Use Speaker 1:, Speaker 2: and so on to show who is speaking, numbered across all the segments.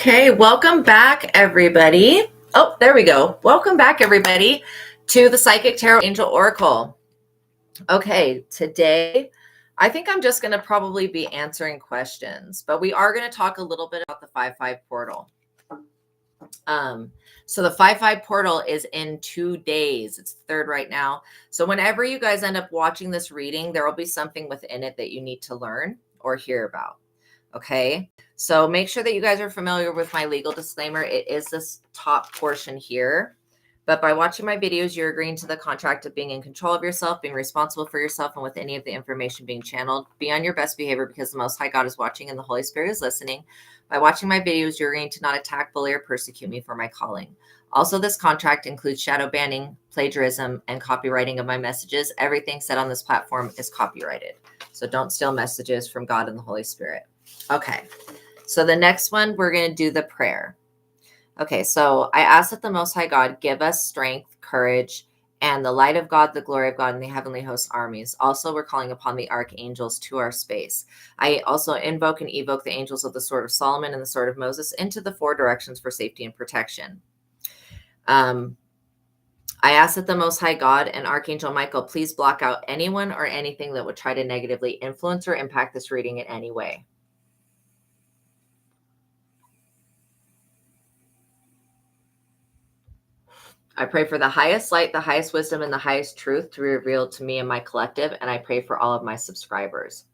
Speaker 1: Okay, welcome back, everybody. Oh, there we go. Welcome back, everybody, to the Psychic Tarot Angel Oracle. Okay, today, I think I'm just going to probably be answering questions, but we are going to talk a little bit about the 5-5 portal. So the 5-5 portal is in 2 days. It's the 3rd right now. So whenever you guys end up watching this reading, there will be something within it that you need to learn or hear about. Okay, so make sure that you guys are familiar with my legal disclaimer. It is this top portion here. But by watching my videos, you're agreeing to the contract of being in control of yourself, being responsible for yourself, and with any of the information being channeled. Be on your best behavior because the Most High God is watching and the Holy Spirit is listening. By watching my videos, you're agreeing to not attack, bully, or persecute me for my calling. Also, this contract includes shadow banning, plagiarism, and copywriting of my messages. Everything said on this platform is copyrighted. So don't steal messages from God and the Holy Spirit. Okay, so the next one, we're going to do the prayer. Okay, so I ask that the Most High God give us strength, courage, and the light of God, the glory of God, and the heavenly host armies. Also, we're calling upon the archangels to our space. I also invoke and evoke the angels of the Sword of Solomon and the Sword of Moses into the 4 directions for safety and protection. I ask that the Most High God and Archangel Michael please block out anyone or anything that would try to negatively influence or impact this reading in any way. I pray for the highest light, the highest wisdom, and the highest truth to be revealed to me and my collective, and I pray for all of my subscribers.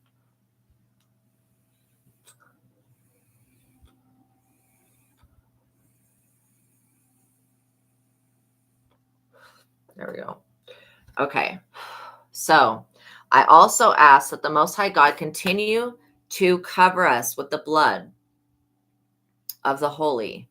Speaker 1: There we go. Okay, so I also ask that the Most High God continue to cover us with the blood of the holy.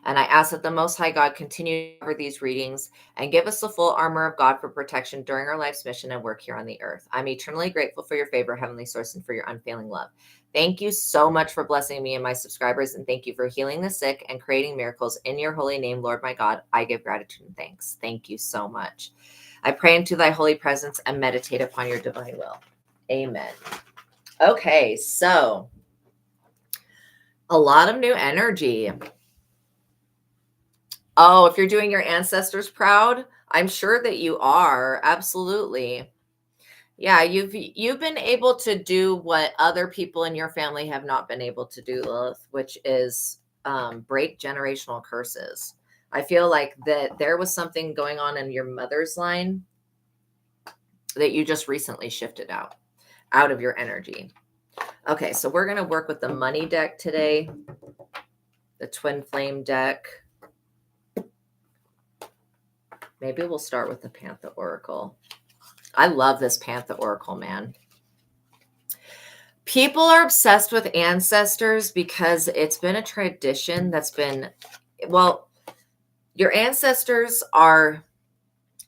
Speaker 1: And I ask that the Most High God continue to cover these readings and give us the full armor of God for protection during our life's mission and work here on the earth. I'm eternally grateful for your favor, Heavenly Source, and for your unfailing love. Thank you so much for blessing me and my subscribers, and thank you for healing the sick and creating miracles in your holy name, Lord my God. I give gratitude and thanks. Thank you so much. I pray into thy holy presence and meditate upon your divine will. Amen. Okay, so a lot of new energy. Oh, if you're doing your ancestors proud, I'm sure that you are. Absolutely. Yeah, you've been able to do what other people in your family have not been able to do, Lilith, which is break generational curses. I feel like that there was something going on in your mother's line that you just recently shifted out of your energy. Okay, so we're going to work with the money deck today, the twin flame deck. Maybe we'll start with the Panther Oracle. I love this Panther Oracle, man. People are obsessed with ancestors because it's been a tradition that's been, well, your ancestors are,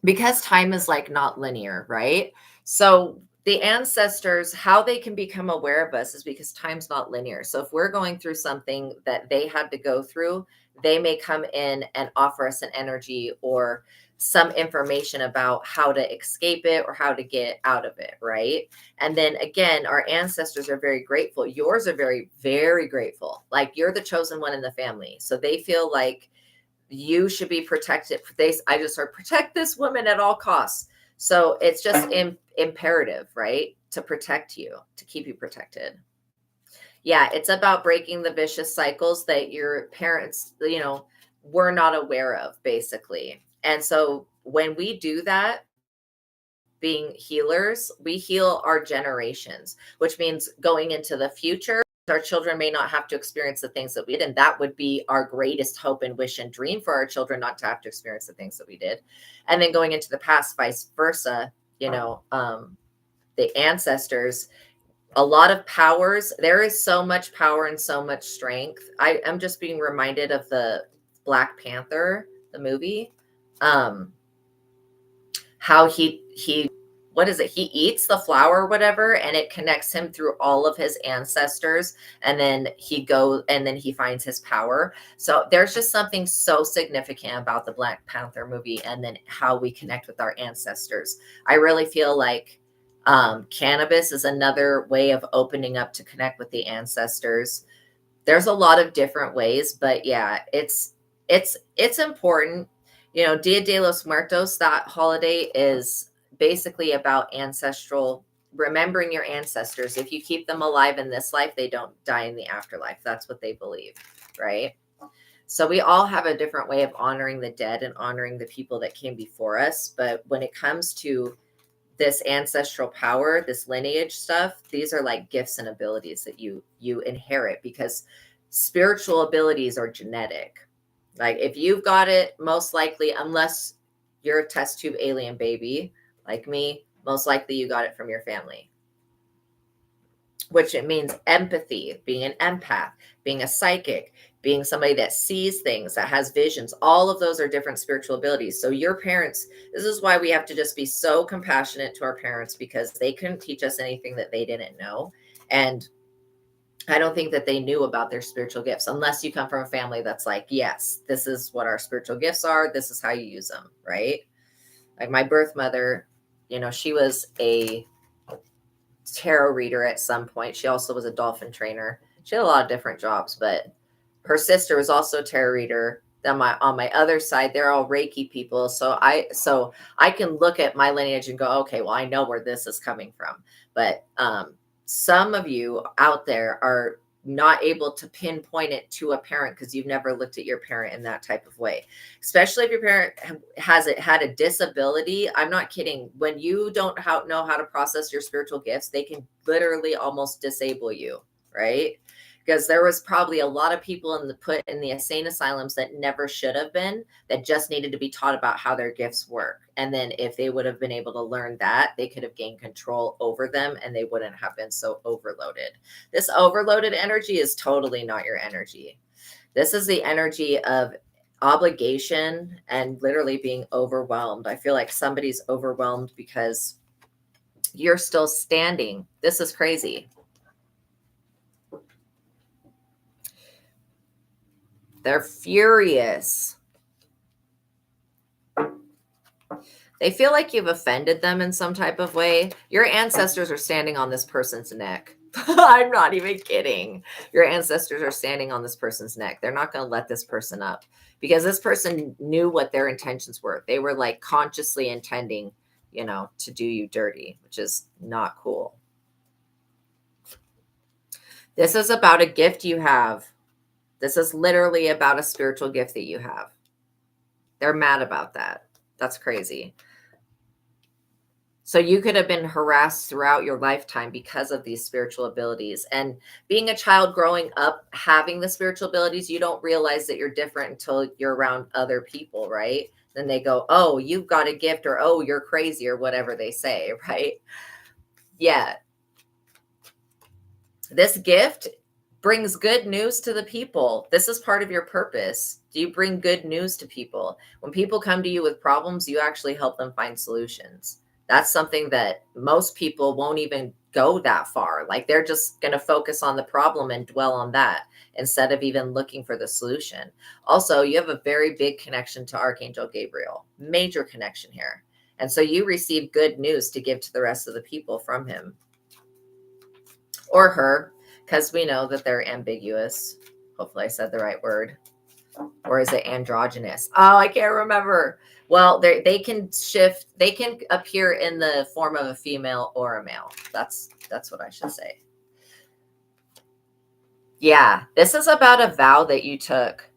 Speaker 1: because time is like not linear, right? So the ancestors, how they can become aware of us is because time's not linear. So if we're going through something that they had to go through, they may come in and offer us an energy or some information about how to escape it or how to get out of it, right? And then again, our ancestors are very grateful. Yours are very, very grateful. Like you're the chosen one in the family. So they feel like you should be protected. I just heard protect this woman at all costs. So it's just imperative, right? To protect you, to keep you protected. Yeah, it's about breaking the vicious cycles that your parents, were not aware of, basically. And so when we do that, being healers, we heal our generations, which means going into the future, our children may not have to experience the things that we did. And that would be our greatest hope and wish and dream for our children, not to have to experience the things that we did. And then going into the past, vice versa, the ancestors, a lot of powers. There is so much power and so much strength. I'm just being reminded of the Black Panther, the movie, how he what is it? He eats the flower or whatever, and it connects him through all of his ancestors. And then he finds his power. So there's just something so significant about the Black Panther movie and then how we connect with our ancestors. I really feel like cannabis is another way of opening up to connect with the ancestors. there's a lot of different ways, but yeah, it's important. You know, Dia de los Muertos, that holiday is basically about ancestral, remembering your ancestors. If you keep them alive in this life, they don't die in the afterlife. That's what they believe, right? So we all have a different way of honoring the dead and honoring the people that came before us. But when it comes to this ancestral power, this lineage stuff, these are like gifts and abilities that you inherit, because spiritual abilities are genetic. Like if you've got it, most likely, unless you're a test tube alien baby like me, most likely you got it from your family, which it means empathy, being an empath, being a psychic, being somebody that sees things, that has visions. All of those are different spiritual abilities. So your parents, this is why we have to just be so compassionate to our parents, because they couldn't teach us anything that they didn't know. And I don't think that they knew about their spiritual gifts, unless you come from a family that's like, yes, this is what our spiritual gifts are. This is how you use them, right? Like my birth mother, you know, she was a tarot reader at some point. She also was a dolphin trainer. She had a lot of different jobs, but her sister was also a tarot reader. Then on my other side, they're all Reiki people. So I can look at my lineage and go, okay, well, I know where this is coming from. But some of you out there are not able to pinpoint it to a parent because you've never looked at your parent in that type of way, especially if your parent had a disability. I'm not kidding. When you don't know how to process your spiritual gifts, they can literally almost disable you, right? Because there was probably a lot of people put in the insane asylums that never should have been, that just needed to be taught about how their gifts work. And then if they would have been able to learn that, they could have gained control over them and they wouldn't have been so overloaded. This overloaded energy is totally not your energy. This is the energy of obligation and literally being overwhelmed. I feel like somebody's overwhelmed because you're still standing. This is crazy. They're furious. They feel like you've offended them in some type of way. Your ancestors are standing on this person's neck. I'm not even kidding. Your ancestors are standing on this person's neck. They're not going to let this person up, because this person knew what their intentions were. They were like consciously intending, you know, to do you dirty, which is not cool. This is about a gift you have. This is literally about a spiritual gift that you have. They're mad about that. That's crazy. So you could have been harassed throughout your lifetime because of these spiritual abilities. And being a child growing up, having the spiritual abilities, you don't realize that you're different until you're around other people, right? Then they go, oh, you've got a gift, or oh, you're crazy, or whatever they say, right? Yeah. This gift brings good news to the people. This is part of your purpose. Do you bring good news to people? When people come to you with problems, you actually help them find solutions. That's something that most people won't even go that far. Like they're just going to focus on the problem and dwell on that instead of even looking for the solution. Also, you have a very big connection to Archangel Gabriel, major connection here. And so you receive good news to give to the rest of the people from him or her, because we know that they're ambiguous. Hopefully I said the right word. Or is it androgynous? Oh, I can't remember. Well, they can shift. They can appear in the form of a female or a male. That's what I should say. Yeah, this is about a vow that you took.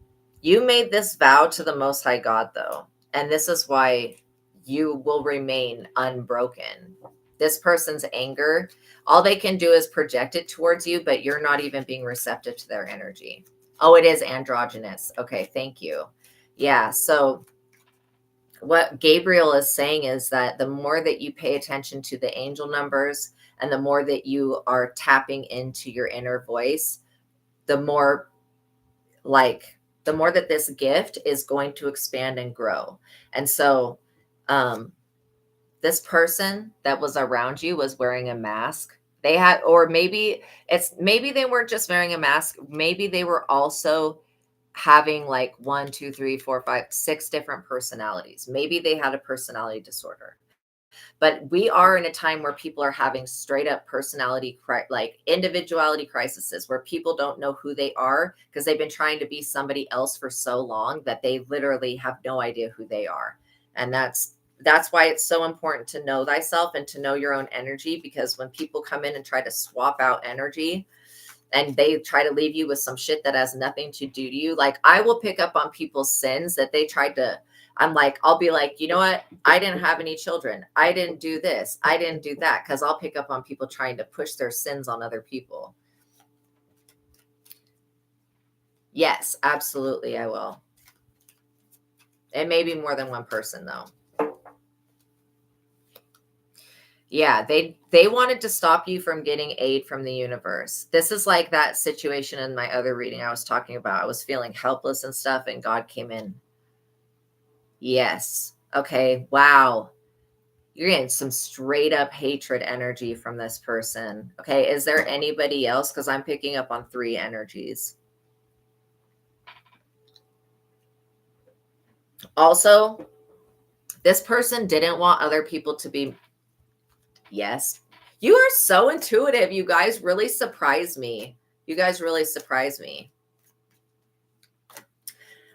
Speaker 1: You made this vow to the Most High God, though. And this is why you will remain unbroken. This person's anger, all they can do is project it towards you, but you're not even being receptive to their energy. Oh, it is androgynous. Okay, thank you. Yeah, so what Gabriel is saying is that the more that you pay attention to the angel numbers and the more that you are tapping into your inner voice, the more that this gift is going to expand and grow. And so this person that was around you was wearing a mask. They had, or maybe they weren't just wearing a mask. Maybe they were also having like 1, 2, 3, 4, 5, 6 different personalities. Maybe they had a personality disorder. But we are in a time where people are having straight up personality, like individuality crises, where people don't know who they are because they've been trying to be somebody else for so long that they literally have no idea who they are. And that's why it's so important to know thyself and to know your own energy, because when people come in and try to swap out energy and they try to leave you with some shit that has nothing to do to you, like I will pick up on people's sins that they tried to. I'm like, I'll be like, you know what? I didn't have any children. I didn't do this. I didn't do that. Because I'll pick up on people trying to push their sins on other people. Yes, absolutely, I will. It may be more than one person, though. Yeah, they wanted to stop you from getting aid from the universe. This is like that situation in my other reading I was talking about. I was feeling helpless and stuff, and God came in. Yes. Okay. Wow. You're getting some straight up hatred energy from this person. Okay. Is there anybody else? Because I'm picking up on 3 energies. Also, this person didn't want other people to be. Yes. You are so intuitive. You guys really surprise me. You guys really surprise me.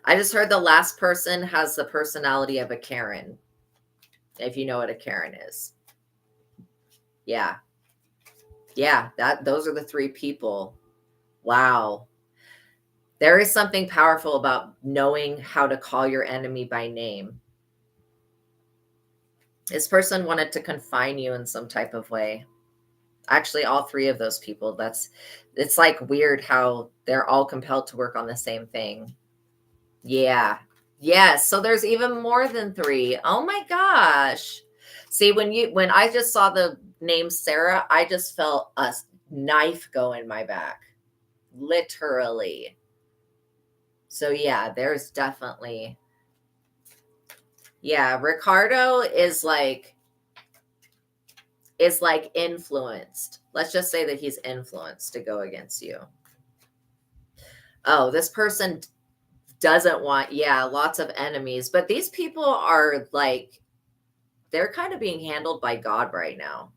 Speaker 1: I just heard the last person has the personality of a Karen. If you know what a Karen is. Yeah. Yeah, those are the 3 people. Wow. There is something powerful about knowing how to call your enemy by name. This person wanted to confine you in some type of way. Actually, all 3 of those people, it's like weird how they're all compelled to work on the same thing. Yeah. Yes. So there's even more than 3. Oh my gosh. See, when I just saw the name Sarah, I just felt a knife go in my back. Literally. So yeah, there's definitely. Yeah, Ricardo is like influenced. Let's just say that he's influenced to go against you. Oh, this person doesn't want, lots of enemies, but these people are like, they're kind of being handled by God right now.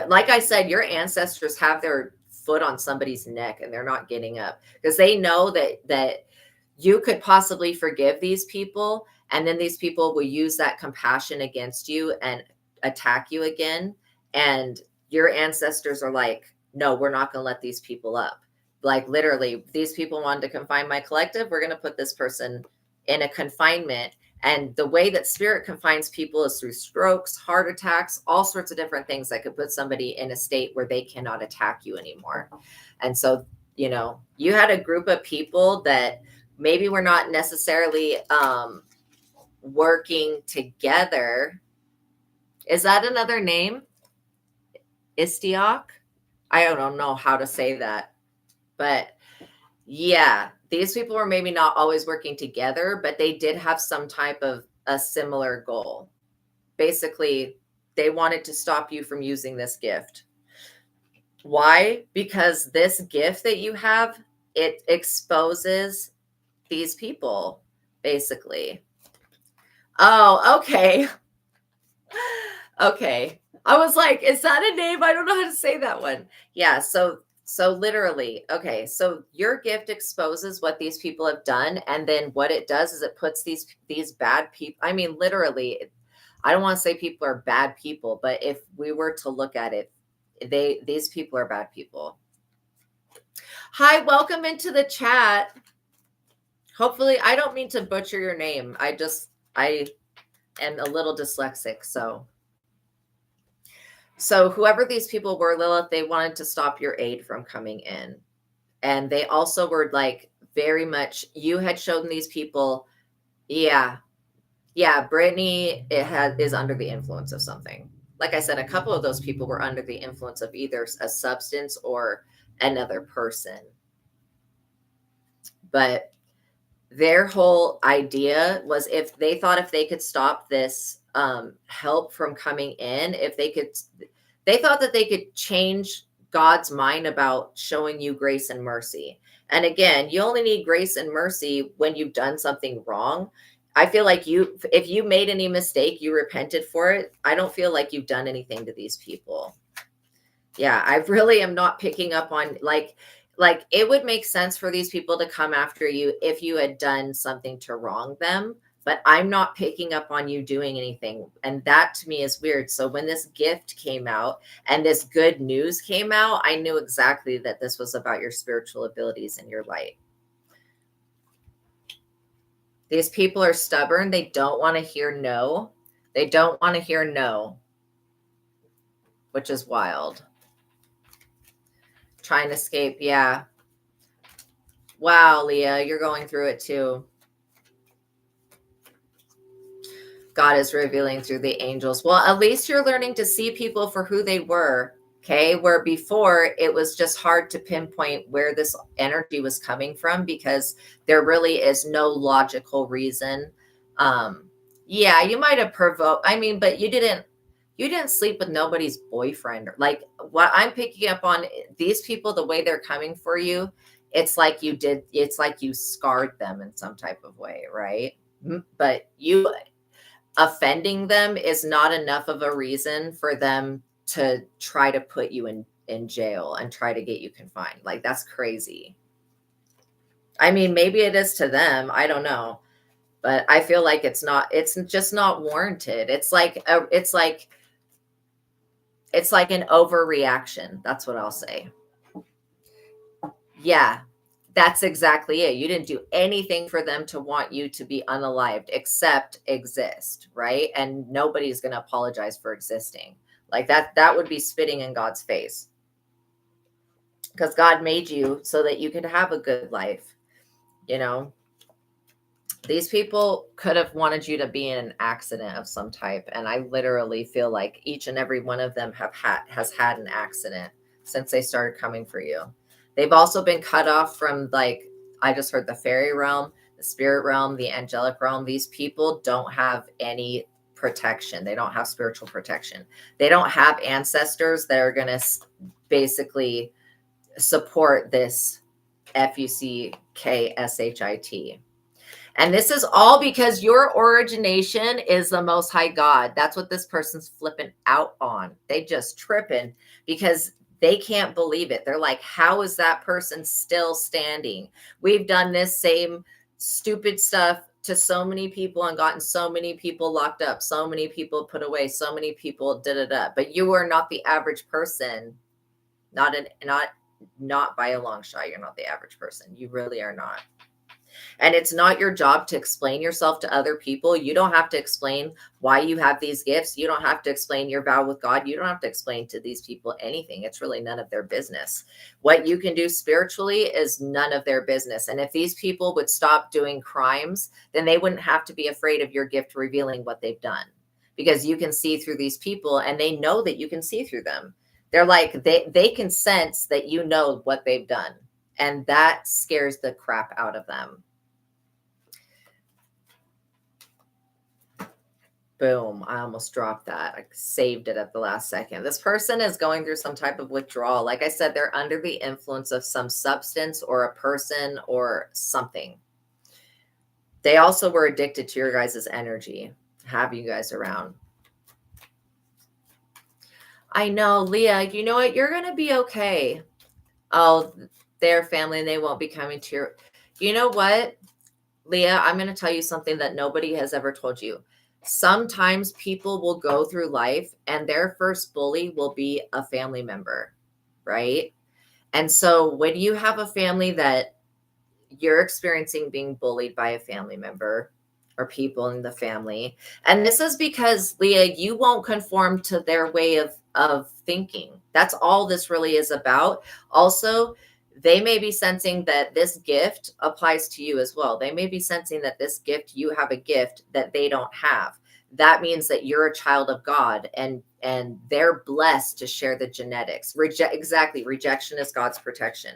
Speaker 1: Like I said, your ancestors have their foot on somebody's neck and they're not getting up because they know that you could possibly forgive these people, and then these people will use that compassion against you and attack you again. And your ancestors are like, no, we're not going to let these people up. Like literally, these people wanted to confine my collective. We're going to put this person in a confinement. And the way that spirit confines people is through strokes, heart attacks, all sorts of different things that could put somebody in a state where they cannot attack you anymore. And so, you had a group of people that maybe were not necessarily working together. Is that another name? Istioc? I don't know how to say that. But yeah, these people were maybe not always working together, but they did have some type of a similar goal. Basically, they wanted to stop you from using this gift. Why? Because this gift that you have, it exposes these people, basically. Oh, okay. Okay. I was like, is that a name? I don't know how to say that one. Yeah, so literally, okay, so your gift exposes what these people have done, and then what it does is it puts these bad people, I mean, literally, I don't want to say people are bad people, but if we were to look at it, these people are bad people. Hi, welcome into the chat. Hopefully, I don't mean to butcher your name. I am a little dyslexic, So whoever these people were, Lilith, they wanted to stop your aid from coming in. And they also were like very much, you had shown these people, yeah, Brittany is under the influence of something. Like I said, a couple of those people were under the influence of either a substance or another person. But their whole idea was if they could stop this help from coming in, they thought that they could change God's mind about showing you grace and mercy. And again, you only need grace and mercy when you've done something wrong. I feel like if you made any mistake, you repented for it. I don't feel like you've done anything to these people. Yeah, I really am not picking up on like it would make sense for these people to come after you if you had done something to wrong them, but I'm not picking up on you doing anything. And that to me is weird. So when this gift came out and this good news came out, I knew exactly that this was about your spiritual abilities and your light. These people are stubborn. They don't want to hear no. They don't want to hear no, which is wild. Trying to escape. Yeah. Wow, Leah, you're going through it too. God is revealing through the angels. Well, at least you're learning to see people for who they were. Okay. Where before it was just hard to pinpoint where this energy was coming from because there really is no logical reason. Yeah, you might have provoked, I mean, but you didn't sleep with nobody's boyfriend. Like what I'm picking up on, these people, the way they're coming for you, it's like it's like you scarred them in some type of way, right? But you offending them is not enough of a reason for them to try to put you in jail and try to get you confined. Like that's crazy. I mean, maybe it is to them, I don't know, but I feel like it's just not warranted. It's like an overreaction. That's what I'll say. Yeah, that's exactly it. You didn't do anything for them to want you to be unalived except exist, right? And nobody's going to apologize for existing. Like that would be spitting in God's face. Because God made you so that you could have a good life, you know? These people could have wanted you to be in an accident of some type, and I literally feel like each and every one of them has had an accident since they started coming for you. They've also been cut off from, like, I just heard, the fairy realm, the spirit realm, the angelic realm. These people don't have any protection. They don't have spiritual protection. They don't have ancestors that are going to basically support this FUCKSHIT. And this is all because your origination is the Most High God. That's what this person's flipping out on. They just tripping because they can't believe it. They're like, how is that person still standing? We've done this same stupid stuff to so many people and gotten so many people locked up, so many people put away, so many people da-da-da. But you are not the average person. Not by a long shot. You're not the average person. You really are not. And it's not your job to explain yourself to other people. You don't have to explain why you have these gifts. You don't have to explain your vow with God. You don't have to explain to these people anything. It's really none of their business. What you can do spiritually is none of their business. And if these people would stop doing crimes, then they wouldn't have to be afraid of your gift revealing what they've done, because you can see through these people and they know that you can see through them. They're like, they can sense that you know what they've done. And that scares the crap out of them. Boom. I almost dropped that. I saved it at the last second. This person is going through some type of withdrawal. Like I said, they're under the influence of some substance or a person or something. They also were addicted to your guys' energy, have you guys around. I know, Leah, you know what? You're going to be okay. Oh, their family, and they won't be coming to your... You know what, Leah? I'm going to tell you something that nobody has ever told you. Sometimes people will go through life and their first bully will be a family member, right? And so when you have a family that you're experiencing being bullied by a family member or people in the family, and this is because, Leah, you won't conform to their way of thinking. That's all this really is about. Also, they may be sensing that this gift applies to you as well. They may be sensing that this gift, you have a gift that they don't have. That means that you're a child of God, and they're blessed to share the genetics. Exactly. Rejection is God's protection.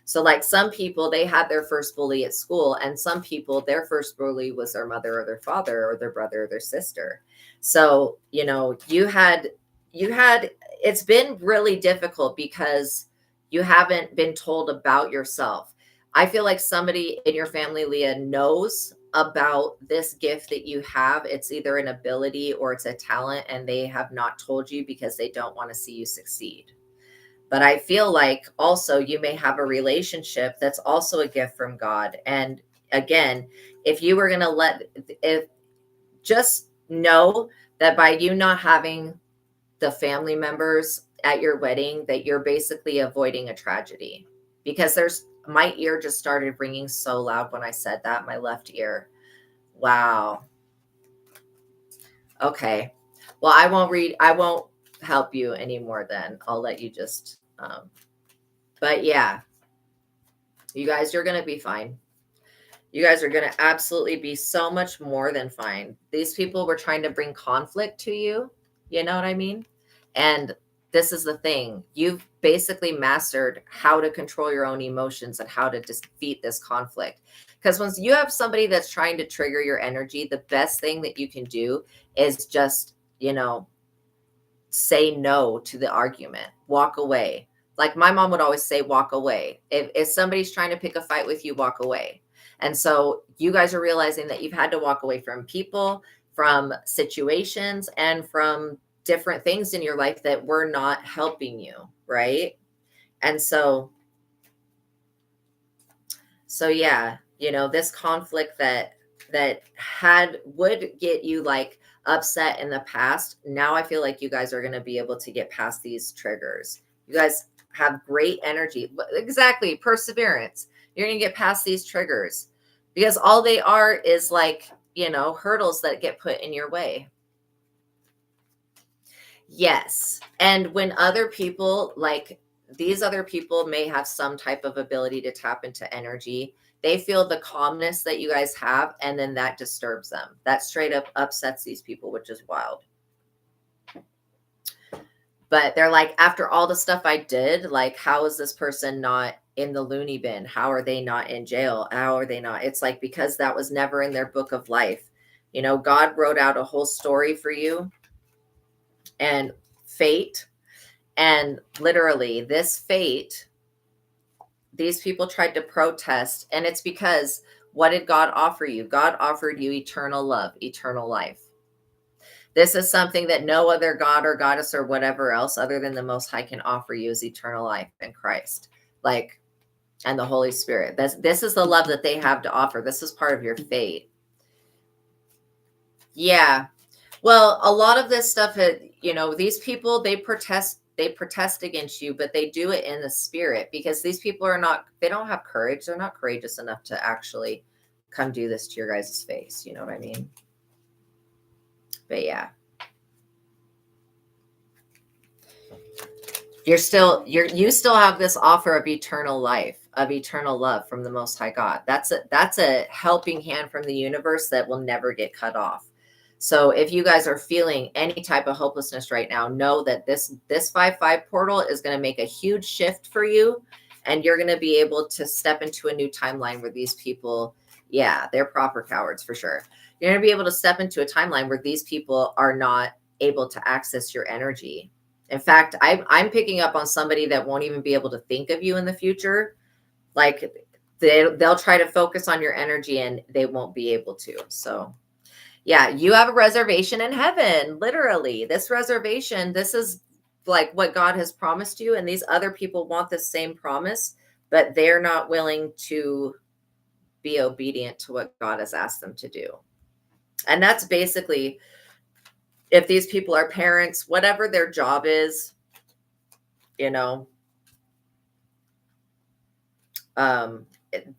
Speaker 1: So like some people, they had their first bully at school, and some people, their first bully was their mother or their father or their brother or their sister. So, you know, you had, it's been really difficult because you haven't been told about yourself. I feel like somebody in your family, Leah, knows about this gift that you have. It's either an ability or it's a talent, and they have not told you because they don't want to see you succeed. But I feel like also you may have a relationship that's also a gift from God. And again, if you were going to if just know that by you not having the family members at your wedding, that you're basically avoiding a tragedy. Because my ear just started ringing so loud when I said that, my left ear. Wow. Okay. Well, I won't help you anymore then. I'll let you just, but yeah, you guys are going to be fine. You guys are going to absolutely be so much more than fine. These people were trying to bring conflict to you. You know what I mean? And this is the thing. You've basically mastered how to control your own emotions and how to defeat this conflict. Because once you have somebody that's trying to trigger your energy, the best thing that you can do is just, say no to the argument. Walk away. Like my mom would always say, walk away. If somebody's trying to pick a fight with you, walk away. And so you guys are realizing that you've had to walk away from people, from situations, and from different things in your life that were not helping you, right? And so yeah, this conflict that would get you like upset in the past, now I feel like you guys are going to be able to get past these triggers. You guys have great energy. Exactly, perseverance. You're going to get past these triggers because all they are is like, hurdles that get put in your way. Yes. And when other people, like these other people may have some type of ability to tap into energy, they feel the calmness that you guys have, and then that disturbs them. That straight up upsets these people, which is wild. But they're like, after all the stuff I did, like, how is this person not in the loony bin? How are they not in jail? How are they not? It's like, because that was never in their book of life. God wrote out a whole story for you and fate. And literally this fate, these people tried to protest. And it's because what did God offer you? God offered you eternal love, eternal life. This is something that no other god or goddess or whatever else other than the Most High can offer you, is eternal life in Christ, and the Holy Spirit. This is the love that they have to offer. This is part of your fate. Yeah. Well, a lot of this stuff, these people, they protest against you, but they do it in the spirit, because these people they don't have courage. They're not courageous enough to actually come do this to your guys' face. You know what I mean? But yeah. You still have this offer of eternal life, of eternal love from the Most High God. That's a helping hand from the universe that will never get cut off. So if you guys are feeling any type of hopelessness right now, know that this 5/5 portal is going to make a huge shift for you, and you're going to be able to step into a new timeline where these people, yeah, they're proper cowards for sure. You're going to be able to step into a timeline where these people are not able to access your energy. In fact, I'm picking up on somebody that won't even be able to think of you in the future. Like they'll try to focus on your energy and they won't be able to. So yeah, you have a reservation in heaven. Literally, this reservation, this is like what God has promised you. And these other people want the same promise, but they're not willing to be obedient to what God has asked them to do. And that's basically, if these people are parents, whatever their job is,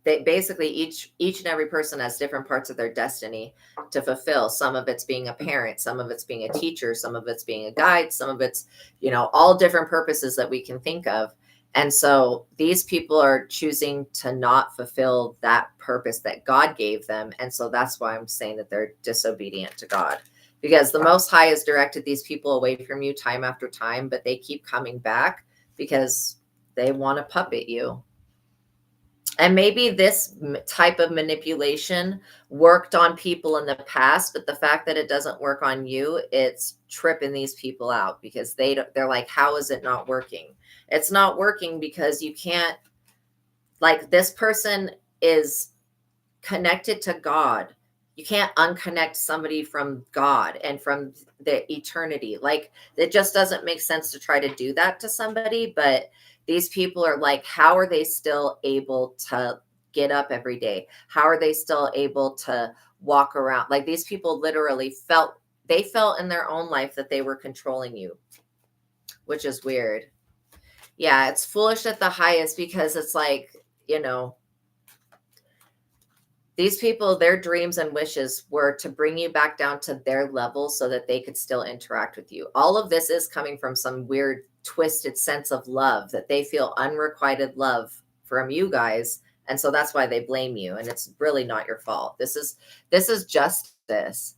Speaker 1: they basically each and every person has different parts of their destiny to fulfill. Some of it's being a parent, some of it's being a teacher, some of it's being a guide, some of it's, all different purposes that we can think of. And so these people are choosing to not fulfill that purpose that God gave them. And so that's why I'm saying that they're disobedient to God, because the Most High has directed these people away from you time after time, but they keep coming back because they want to puppet you. And maybe this type of manipulation worked on people in the past, but the fact that it doesn't work on you, it's tripping these people out, because they're like, how is it not working? It's not working because you can't, like, this person is connected to God. you can't unconnect somebody from God and from the eternity. Like, it just doesn't make sense to try to do that to somebody. But these people are like, how are they still able to get up every day? How are they still able to walk around? Like, these people literally felt, they felt in their own life that they were controlling you, which is weird. Yeah, it's foolish at the highest, because it's like, you know, these people, their dreams and wishes were to bring you back down to their level so that they could still interact with you. All of this is coming from some weird, twisted sense of love, that they feel unrequited love from you guys. And so that's why they blame you. And it's really not your fault. This is justice.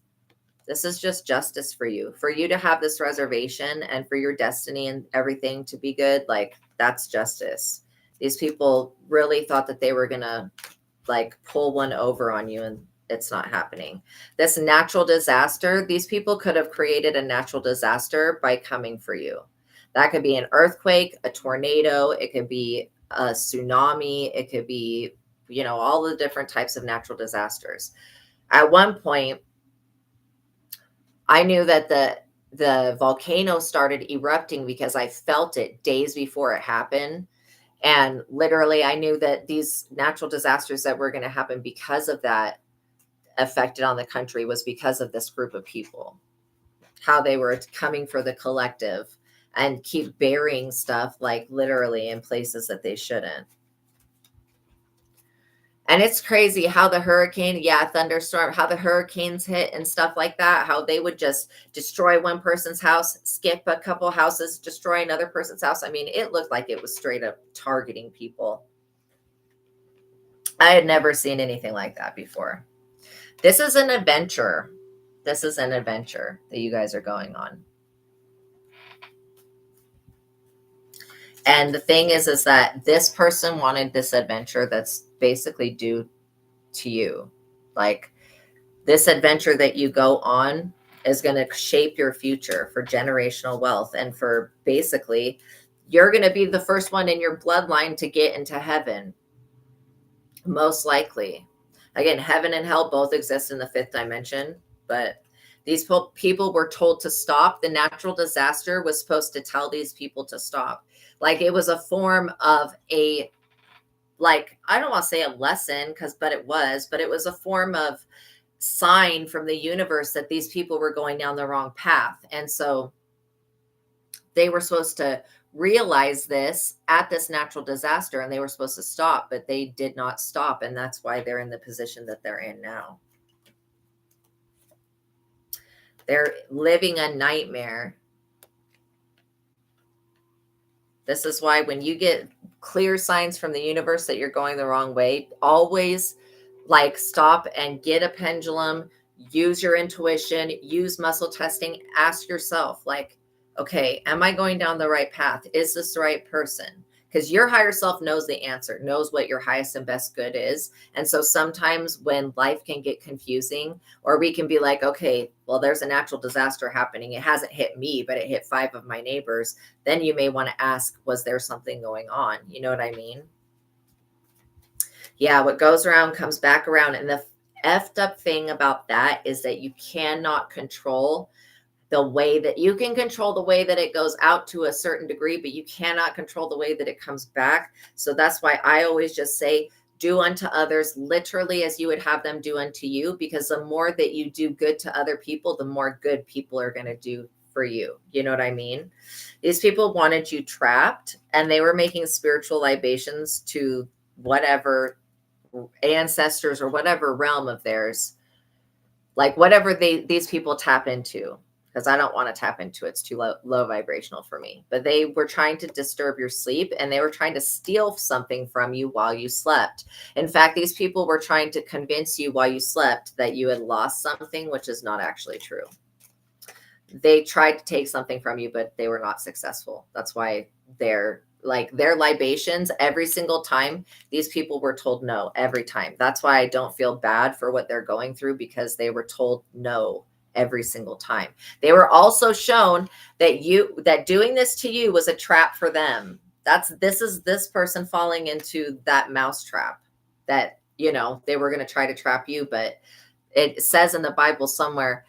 Speaker 1: This is just justice for you to have this reservation, and for your destiny and everything to be good. Like, that's justice. These people really thought that they were going to like pull one over on you, and it's not happening. This natural disaster, these people could have created a natural disaster by coming for you. That could be an earthquake, a tornado, it could be a tsunami, it could be, you know, all the different types of natural disasters. At one point, I knew that the volcano started erupting because I felt it days before it happened. And literally, I knew that these natural disasters that were going to happen because of that affected on the country was because of this group of people, how they were coming for the collective and keep burying stuff, like literally in places that they shouldn't. And it's crazy how the hurricane, thunderstorm, how the hurricanes hit and stuff like that, how they would just destroy one person's house, skip a couple houses, destroy another person's house. I mean, it looked like it was straight up targeting people. I had never seen anything like that before. This is an adventure. This is an adventure that you guys are going on. And the thing is that this person wanted this adventure that's basically due to you. Like, this adventure that you go on is going to shape your future for generational wealth, and for basically, you're going to be the first one in your bloodline to get into heaven. Most likely. Again, heaven and hell both exist in the fifth dimension, but these people were told to stop. The natural disaster was supposed to tell these people to stop. Like, it was a form of a, like, I don't want to say a lesson, but it was a form of sign from the universe that these people were going down the wrong path. And so they were supposed to realize this at this natural disaster, and they were supposed to stop, but they did not stop. And that's why they're in the position that they're in now. They're living a nightmare. This is why when you get clear signs from the universe that you're going the wrong way, always like stop and get a pendulum, use your intuition, use muscle testing, ask yourself, like, okay, am I going down the right path? Is this the right person? Because your higher self knows the answer, knows what your highest and best good is. And so sometimes when life can get confusing, or we can be like, okay, well, there's a natural disaster happening. It hasn't hit me, but it hit 5 of my neighbors. Then you may want to ask, was there something going on? You know what I mean? Yeah, what goes around comes back around. And the effed up thing about that is that you cannot control the way that you can control the way that it goes out to a certain degree, but you cannot control the way that it comes back. So that's why I always just say, do unto others literally as you would have them do unto you, because the more that you do good to other people, the more good people are going to do for you. You know what I mean? These people wanted you trapped, and they were making spiritual libations to whatever ancestors or whatever realm of theirs, like whatever these people tap into. Because I don't want to tap into it. It's too low vibrational for me. But they were trying to disturb your sleep, and they were trying to steal something from you while you slept. In fact, these people were trying to convince you while you slept that you had lost something, which is not actually true. They tried to take something from you, but they were not successful. That's why they're like their libations every single time. These people were told no every time. That's why I don't feel bad for what they're going through, because they were told no every single time. They were also shown that doing this to you was a trap for them. This is this person falling into that mouse trap that, you know, they were going to try to trap you, but it says in the Bible somewhere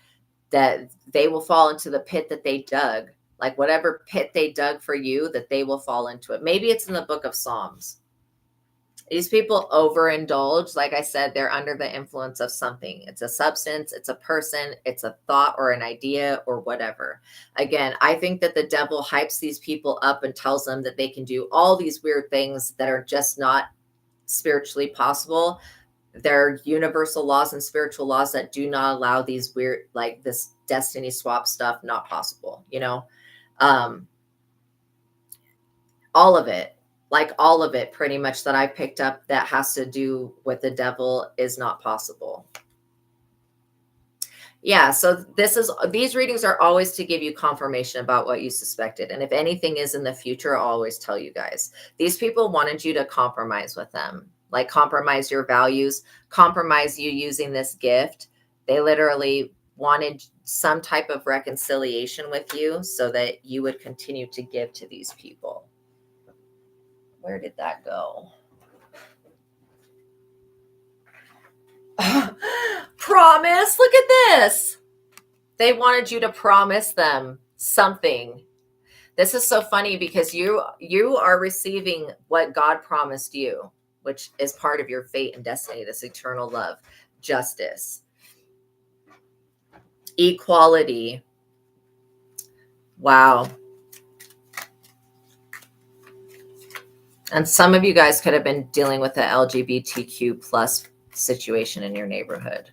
Speaker 1: that they will fall into the pit that they dug. Like whatever pit they dug for you, that they will fall into it. Maybe it's in the book of Psalms. These people overindulge. Like I said, they're under the influence of something. It's a substance, it's a person, it's a thought or an idea or whatever. Again, I think that the devil hypes these people up and tells them that they can do all these weird things that are just not spiritually possible. There are universal laws and spiritual laws that do not allow these weird, like this destiny swap stuff, not possible, you know? All of it. Like all of it pretty much that I picked up that has to do with the devil is not possible. Yeah, so these readings are always to give you confirmation about what you suspected. And if anything is in the future, I'll always tell you guys. These people wanted you to compromise with them, like compromise your values, compromise you using this gift. They literally wanted some type of reconciliation with you so that you would continue to give to these people. Where did that go? Promise. Look at this. They wanted you to promise them something. This is so funny because you are receiving what God promised you, which is part of your fate and destiny, this eternal love, justice, equality. Wow. And some of you guys could have been dealing with the LGBTQ plus situation in your neighborhood,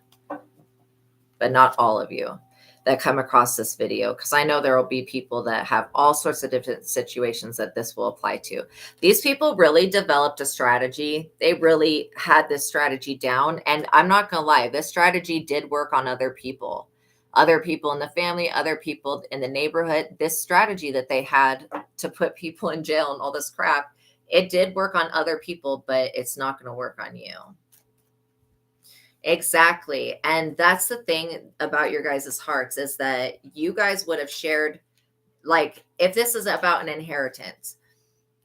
Speaker 1: but not all of you that come across this video, because I know there will be people that have all sorts of different situations that this will apply to. These people really developed a strategy. They really had this strategy down. And I'm not going to lie, this strategy did work on other people in the family, other people in the neighborhood. This strategy that they had to put people in jail and all this crap, it did work on other people, but it's not going to work on you. Exactly. And that's the thing about your guys' hearts, is that you guys would have shared, like, if this is about an inheritance,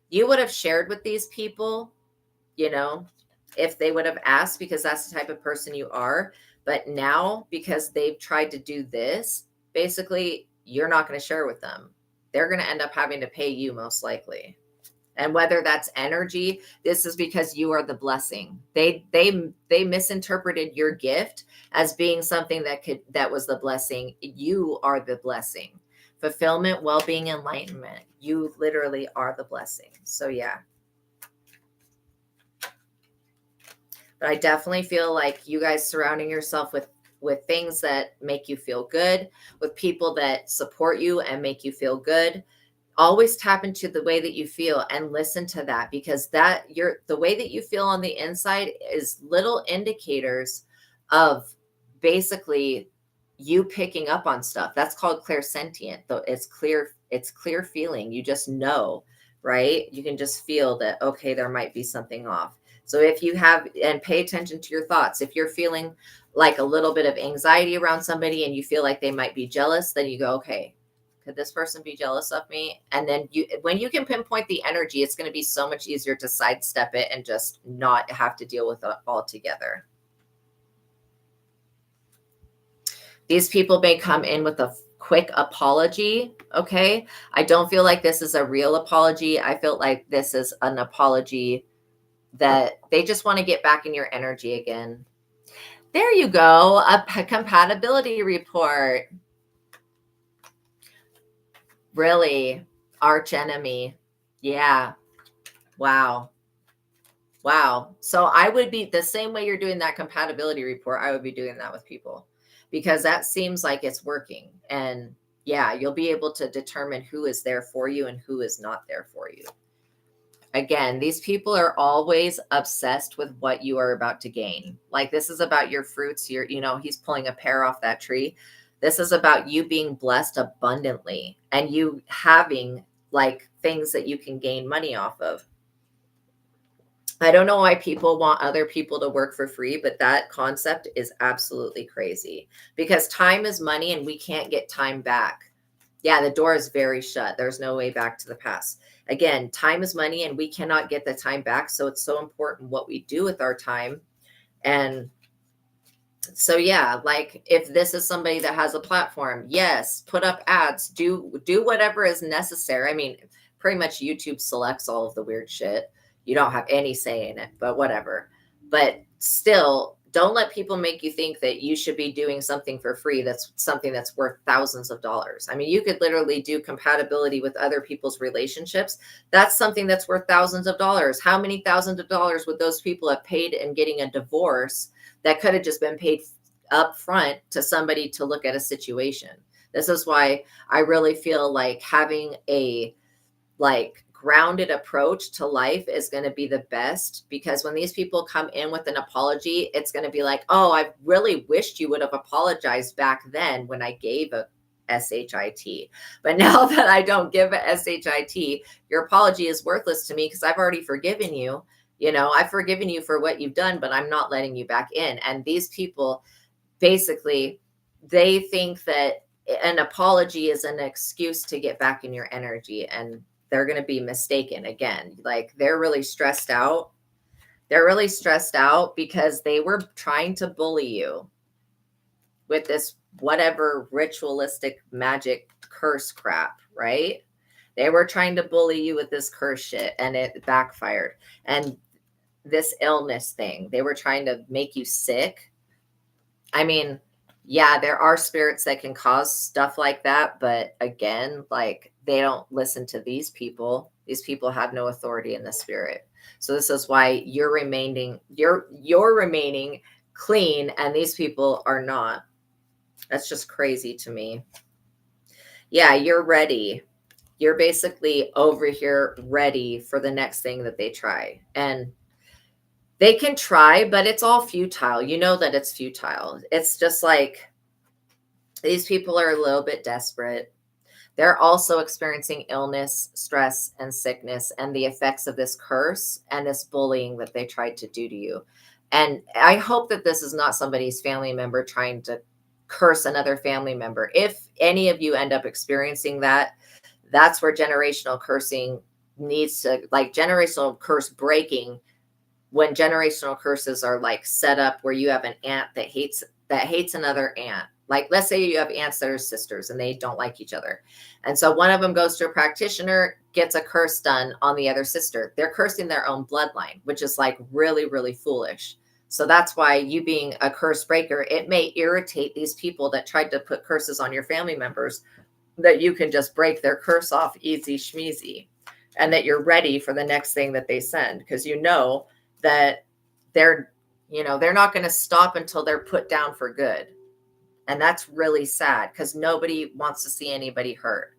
Speaker 1: you would have shared with these people, you know, if they would have asked, because that's the type of person you are. But now, because they've tried to do this, basically, you're not going to share with them. They're going to end up having to pay you, most likely. And whether that's energy, this is because you are the blessing. They misinterpreted your gift as being something that was the blessing. You are the blessing. Fulfillment, well-being, enlightenment. You literally are the blessing. So yeah. But I definitely feel like you guys surrounding yourself with things that make you feel good, with people that support you and make you feel good. Always tap into the way that you feel and listen to that, because the way that you feel on the inside is little indicators of basically you picking up on stuff. That's called clairsentient. Though it's clear feeling. You just know, right? You can just feel that, okay, there might be something off. So if you have, and pay attention to your thoughts, if you're feeling like a little bit of anxiety around somebody and you feel like they might be jealous, then you go, okay, could this person be jealous of me? And then when you can pinpoint the energy, it's going to be so much easier to sidestep it and just not have to deal with it altogether. These people may come in with a quick apology. Okay. I don't feel like this is a real apology. I feel like this is an apology that they just want to get back in your energy again. There you go. A compatibility report. Really? Arch enemy. Yeah. Wow. Wow. So I would be the same way you're doing that compatibility report. I would be doing that with people, because that seems like it's working. And yeah, you'll be able to determine who is there for you and who is not there for you. Again, these people are always obsessed with what you are about to gain. Like, this is about your fruits. He's pulling a pear off that tree. This is about you being blessed abundantly and you having like things that you can gain money off of. I don't know why people want other people to work for free, but that concept is absolutely crazy, because time is money and we can't get time back. Yeah, the door is very shut. There's no way back to the past. Again, time is money and we cannot get the time back. So it's so important what we do with our time. And So yeah, like if this is somebody that has a platform, yes, put up ads, do whatever is necessary. I mean, pretty much YouTube selects all of the weird shit. You don't have any say in it, but whatever. But still, don't let people make you think that you should be doing something for free that's something that's worth thousands of dollars. I mean, you could literally do compatibility with other people's relationships. That's something that's worth thousands of dollars. How many thousands of dollars would those people have paid in getting a divorce that could have just been paid up front to somebody to look at a situation? This is why I really feel like having a like grounded approach to life is going to be the best, because when these people come in with an apology, it's going to be like, oh, I really wished you would have apologized back then when I gave a SHIT. But now that I don't give a SHIT, your apology is worthless to me because I've already forgiven you. You know, I've forgiven you for what you've done, but I'm not letting you back in. And these people basically, they think that an apology is an excuse to get back in your energy, and they're going to be mistaken again. Like they're really stressed out. They're really stressed out because they were trying to bully you with this whatever ritualistic magic curse crap, right? They were trying to bully you with this curse shit and it backfired. And this illness thing, they were trying to make you sick. I mean, yeah, there are spirits that can cause stuff like that, but again, like they don't listen to these people. These people have no authority in the spirit. So this is why you're remaining clean and these people are not. That's just crazy to me. Yeah, you're ready. You're basically over here ready for the next thing that they try. And they can try, but it's all futile. You know that it's futile. It's just like these people are a little bit desperate. They're also experiencing illness, stress, and sickness, and the effects of this curse and this bullying that they tried to do to you. And I hope that this is not somebody's family member trying to curse another family member. If any of you end up experiencing that, that's where generational cursing needs to, like generational curse breaking, when generational curses are like set up where you have an aunt that hates another aunt. Like let's say you have aunts that are sisters and they don't like each other. And so one of them goes to a practitioner, gets a curse done on the other sister. They're cursing their own bloodline, which is like really, really foolish. So that's why you being a curse breaker, it may irritate these people that tried to put curses on your family members, that you can just break their curse off easy schmeezy, and that you're ready for the next thing that they send, because you know that they're not going to stop until they're put down for good. And that's really sad because nobody wants to see anybody hurt.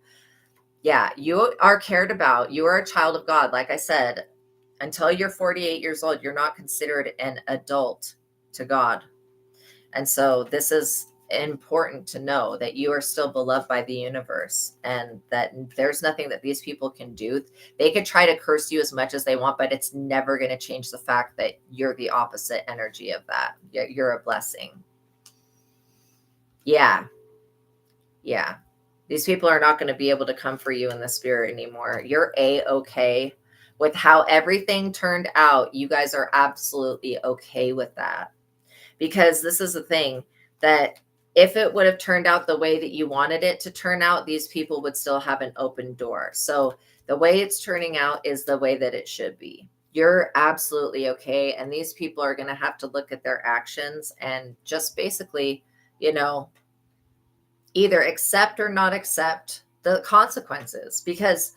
Speaker 1: Yeah, you are cared about. You are a child of God. Like I said, until you're 48 years old, you're not considered an adult to God. And so this is important to know, that you are still beloved by the universe and that there's nothing that these people can do. They could try to curse you as much as they want, but it's never going to change the fact that you're the opposite energy of that. You're a blessing. Yeah. Yeah. These people are not going to be able to come for you in the spirit anymore. You're A-okay with how everything turned out. You guys are absolutely okay with that. Because this is the thing, that if it would have turned out the way that you wanted it to turn out, these people would still have an open door. So the way it's turning out is the way that it should be. You're absolutely okay. And these people are going to have to look at their actions and just basically, either accept or not accept the consequences. Because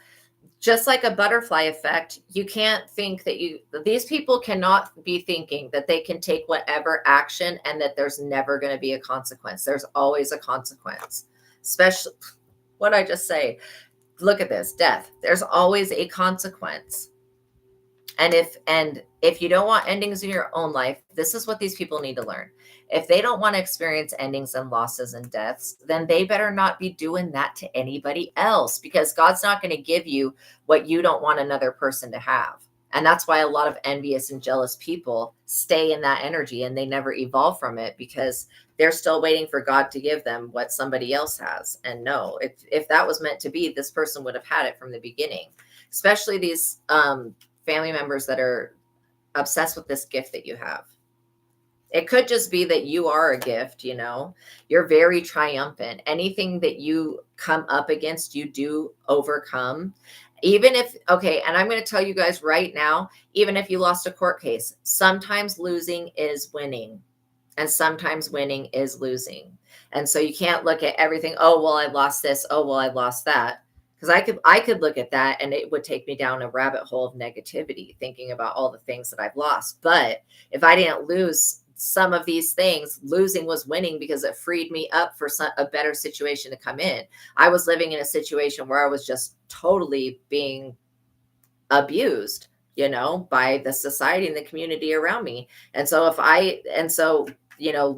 Speaker 1: just like a butterfly effect, you can't think that these people cannot be thinking that they can take whatever action and that there's never going to be a consequence. There's always a consequence. Especially what I just say. Look at this, death. There's always a consequence. And if you don't want endings in your own life, this is what these people need to learn. If they don't want to experience endings and losses and deaths, then they better not be doing that to anybody else, because God's not going to give you what you don't want another person to have. And that's why a lot of envious and jealous people stay in that energy and they never evolve from it, because they're still waiting for God to give them what somebody else has. And no, if that was meant to be, this person would have had it from the beginning, especially these family members that are obsessed with this gift that you have. It could just be that you are a gift, you know. You're very triumphant. Anything that you come up against, you do overcome. Even if, okay, and I'm going to tell you guys right now, even if you lost a court case, sometimes losing is winning, and sometimes winning is losing. And so you can't look at everything, oh, well, I lost this, oh, well, I lost that. Because I could look at that and it would take me down a rabbit hole of negativity, thinking about all the things that I've lost. But if I didn't lose some of these things, losing was winning because it freed me up for a better situation to come in. I was living in a situation where I was just totally being abused, you know, by the society and the community around me. And so you know,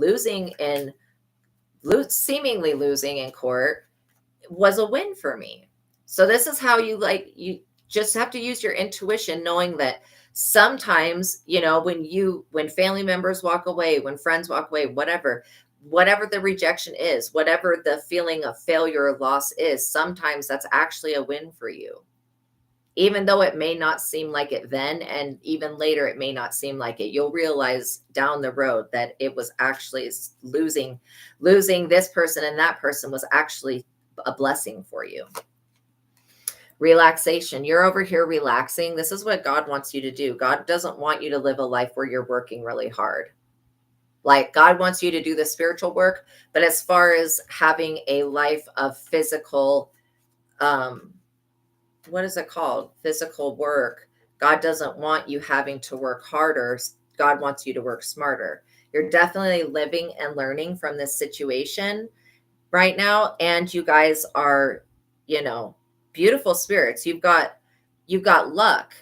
Speaker 1: seemingly losing in court was a win for me. So this is how you just have to use your intuition, knowing that sometimes, you know, when family members walk away, when friends walk away, whatever the rejection is, whatever the feeling of failure or loss is, sometimes that's actually a win for you. Even though it may not seem like it then, and even later it may not seem like it, you'll realize down the road that it was actually losing this person and that person was actually a blessing for you. Relaxation. You're over here relaxing. This is what God wants you to do. God doesn't want you to live a life where you're working really hard. Like, God wants you to do the spiritual work, but as far as having a life of physical, what is it called? Physical work. God doesn't want you having to work harder. God wants you to work smarter. You're definitely living and learning from this situation right now. And you guys are, you know, beautiful spirits. You've got luck.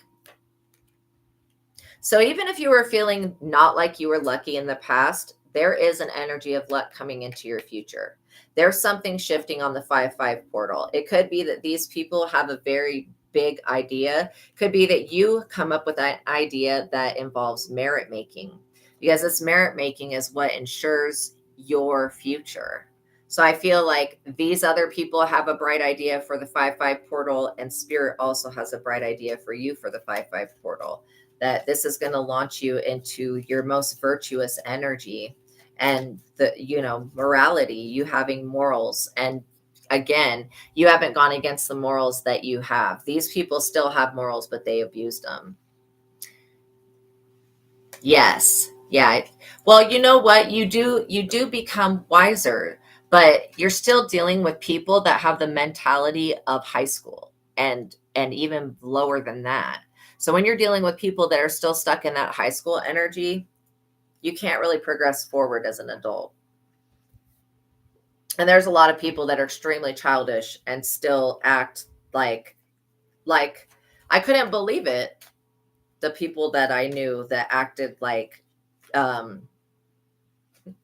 Speaker 1: So even if you were feeling not like you were lucky in the past, there is an energy of luck coming into your future. There's something shifting on the 5-5 portal. It could be that these people have a very big idea. Could be that you come up with an idea that involves merit making, because this merit making is what ensures your future. So I feel like these other people have a bright idea for the 5-5 portal, and Spirit also has a bright idea for you for the 5-5 portal, that this is going to launch you into your most virtuous energy and the, you know, morality, you having morals. And again, you haven't gone against the morals that you have. These people still have morals, but they abused them. Yes. Yeah. Well, you know what? You do become wiser, but you're still dealing with people that have the mentality of high school and even lower than that. So when you're dealing with people that are still stuck in that high school energy, you can't really progress forward as an adult. And there's a lot of people that are extremely childish and still act like I couldn't believe it. The people that I knew that acted like the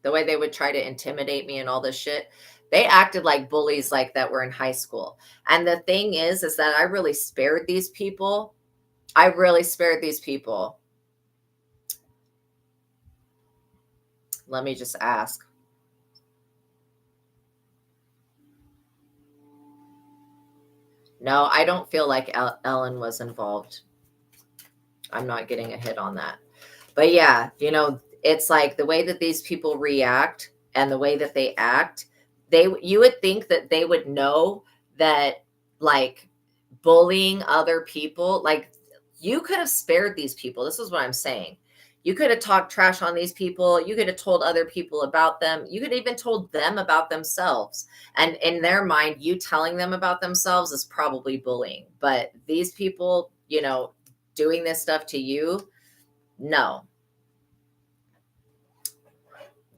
Speaker 1: way they would try to intimidate me and all this shit, they acted like bullies like that were in high school. And the thing is that I really spared these people. Let me just ask. No, I don't feel like Ellen was involved. I'm not getting a hit on that. But yeah, you know, it's like the way that these people react and the way that they act, you would think that they would know that, like, bullying other people, like, you could have spared these people. This is what I'm saying. You could have talked trash on these people. You could have told other people about them. You could have even told them about themselves. And in their mind, you telling them about themselves is probably bullying. But these people, you know, doing this stuff to you, no.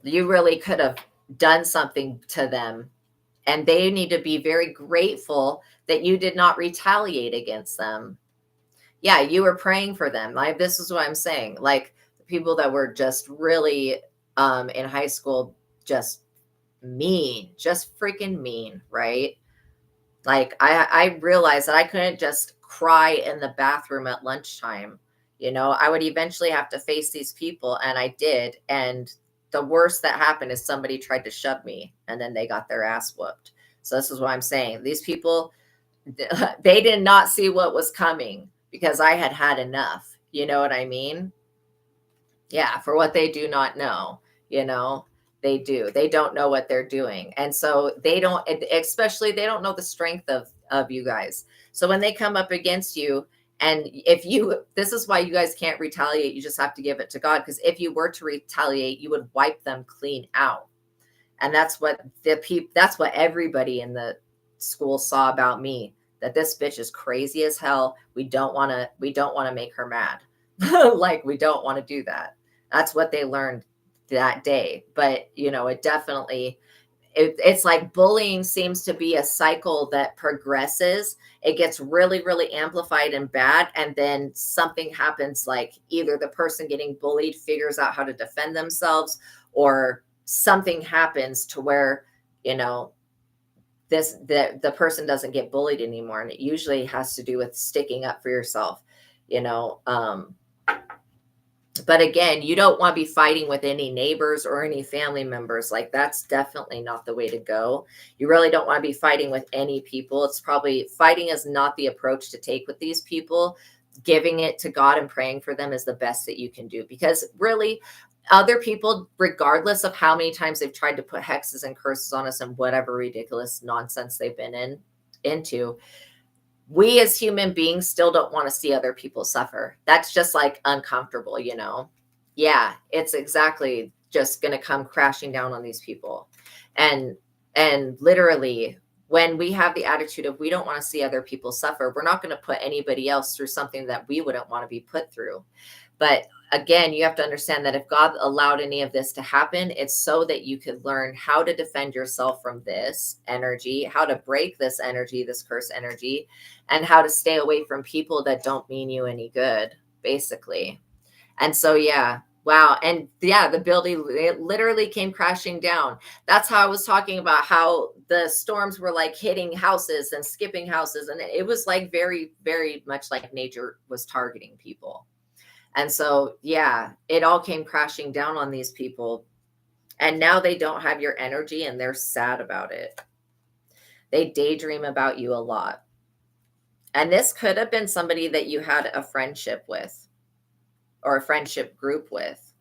Speaker 1: You really could have done something to them. And they need to be very grateful that you did not retaliate against them. Yeah, you were praying for them. Like, this is what I'm saying. Like, the people that were just really in high school, just mean, just freaking mean, right? Like, I realized that I couldn't just cry in the bathroom at lunchtime. You know, I would eventually have to face these people, and I did. And the worst that happened is somebody tried to shove me, and then they got their ass whooped. So this is what I'm saying. These people, they did not see what was coming because I had had enough. You know what I mean? Yeah, for what they do not know, you know, they don't know what they're doing. And so they don't, especially they don't know the strength of you guys. So when they come up against you, and if you, this is why you guys can't retaliate, you just have to give it to God, because if you were to retaliate, you would wipe them clean out. And that's what that's what everybody in the school saw about me, that this bitch is crazy as hell. We don't want to make her mad. Like, we don't want to do that. That's what they learned that day. But it definitely, it's like bullying seems to be a cycle that progresses. It gets really, really amplified and bad, and then something happens, like either the person getting bullied figures out how to defend themselves, or something happens to where you know the person doesn't get bullied anymore, and it usually has to do with sticking up for yourself. you know um but again, you don't want to be fighting with any neighbors or any family members. Like, that's definitely not the way to go. You really don't want to be fighting with any people. It's probably, fighting is not the approach to take with these people. Giving it to God and praying for them is the best that you can do, because really, other people, regardless of how many times they've tried to put hexes and curses on us and whatever ridiculous nonsense they've been into, we as human beings still don't want to see other people suffer. That's just like uncomfortable. Yeah, it's exactly just going to come crashing down on these people. And literally, when we have the attitude of we don't want to see other people suffer, we're not going to put anybody else through something that we wouldn't want to be put through. But again, you have to understand that if God allowed any of this to happen, it's so that you could learn how to defend yourself from this energy, how to break this energy, this curse energy, and how to stay away from people that don't mean you any good, basically. And so, yeah. Wow. And yeah, the building, it literally came crashing down. That's how I was talking about how the storms were like hitting houses and skipping houses. And it was like very, very much like nature was targeting people. And so, yeah, it all came crashing down on these people. And now they don't have your energy and they're sad about it. They daydream about you a lot. And this could have been somebody that you had a friendship with or a friendship group with.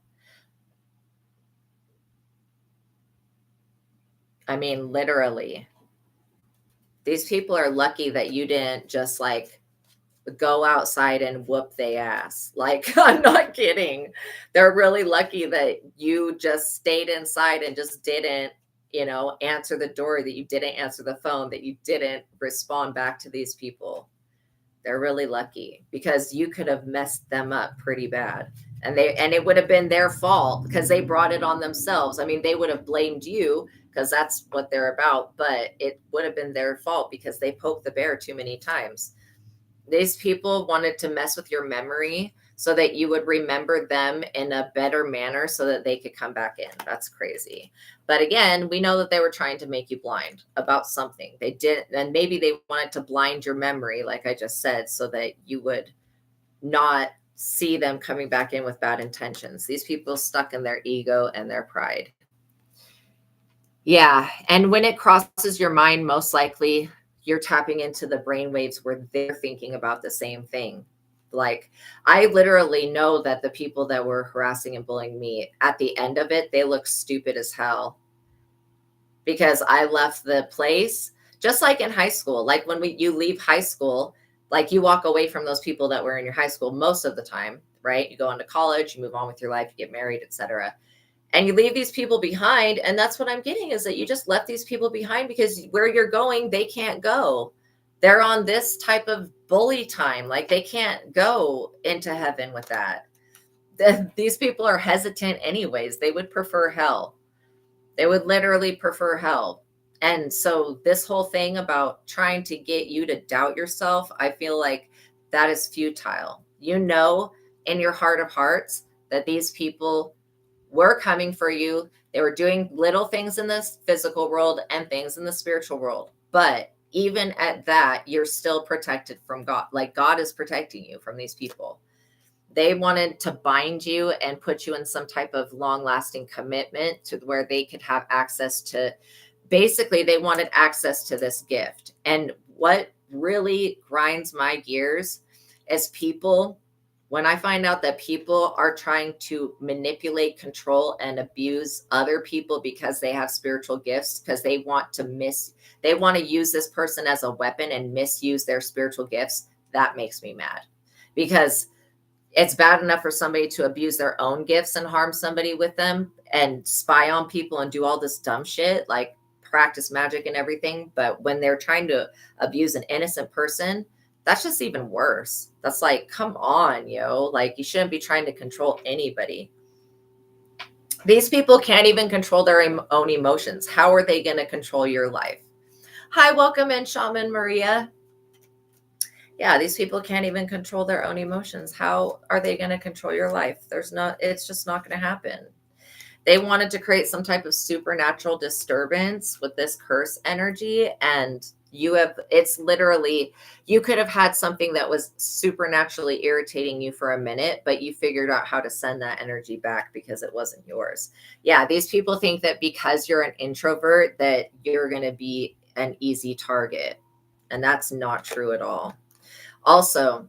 Speaker 1: I mean, literally. These people are lucky that you didn't just like go outside and whoop they ass. Like, I'm not kidding. They're really lucky that you just stayed inside and just didn't, answer the door, that you didn't answer the phone, that you didn't respond back to these people. They're really lucky, because you could have messed them up pretty bad. And it would have been their fault because they brought it on themselves. I mean, they would have blamed you because that's what they're about, but it would have been their fault because they poked the bear too many times. These people wanted to mess with your memory so that you would remember them in a better manner so that they could come back in. That's crazy. But again, we know that they were trying to make you blind about something. They did, and maybe they wanted to blind your memory, like I just said, so that you would not see them coming back in with bad intentions. These people stuck in their ego and their pride. Yeah. And when it crosses your mind, most likely you're tapping into the brain waves where they're thinking about the same thing. Like, I literally know that the people that were harassing and bullying me, at the end of it, they look stupid as hell, because I left the place just like in high school. Like, when you leave high school, like, you walk away from those people that were in your high school most of the time, right? You go on to college, you move on with your life, you get married, etc. And you leave these people behind. And that's what I'm getting, is that you just left these people behind because where you're going, they can't go. They're on this type of bully time. Like, they can't go into heaven with that. These people are hesitant anyways. They would prefer hell. They would literally prefer hell. And so this whole thing about trying to get you to doubt yourself, I feel like that is futile. In your heart of hearts that these people were coming for you. They were doing little things in this physical world and things in the spiritual world. But even at that, you're still protected from God. Like, God is protecting you from these people. They wanted to bind you and put you in some type of long-lasting commitment to where they could have access to, basically, they wanted access to this gift. And what really grinds my gears is people When I find out that people are trying to manipulate, control, and abuse other people because they have spiritual gifts, because they want to use this person as a weapon and misuse their spiritual gifts, that makes me mad. Because it's bad enough for somebody to abuse their own gifts and harm somebody with them and spy on people and do all this dumb shit, like practice magic and everything. But when they're trying to abuse an innocent person, that's just even worse. That's like, come on, like you shouldn't be trying to control anybody. These people can't even control their own emotions. How are they going to control your life? Hi, welcome in, Shaman Maria. Yeah, these people can't even control their own emotions. How are they going to control your life? It's just not going to happen. They wanted to create some type of supernatural disturbance with this curse energy. And it's literally, you could have had something that was supernaturally irritating you for a minute, but you figured out how to send that energy back because it wasn't yours. Yeah, these people think that because you're an introvert, that you're going to be an easy target. And that's not true at all. Also,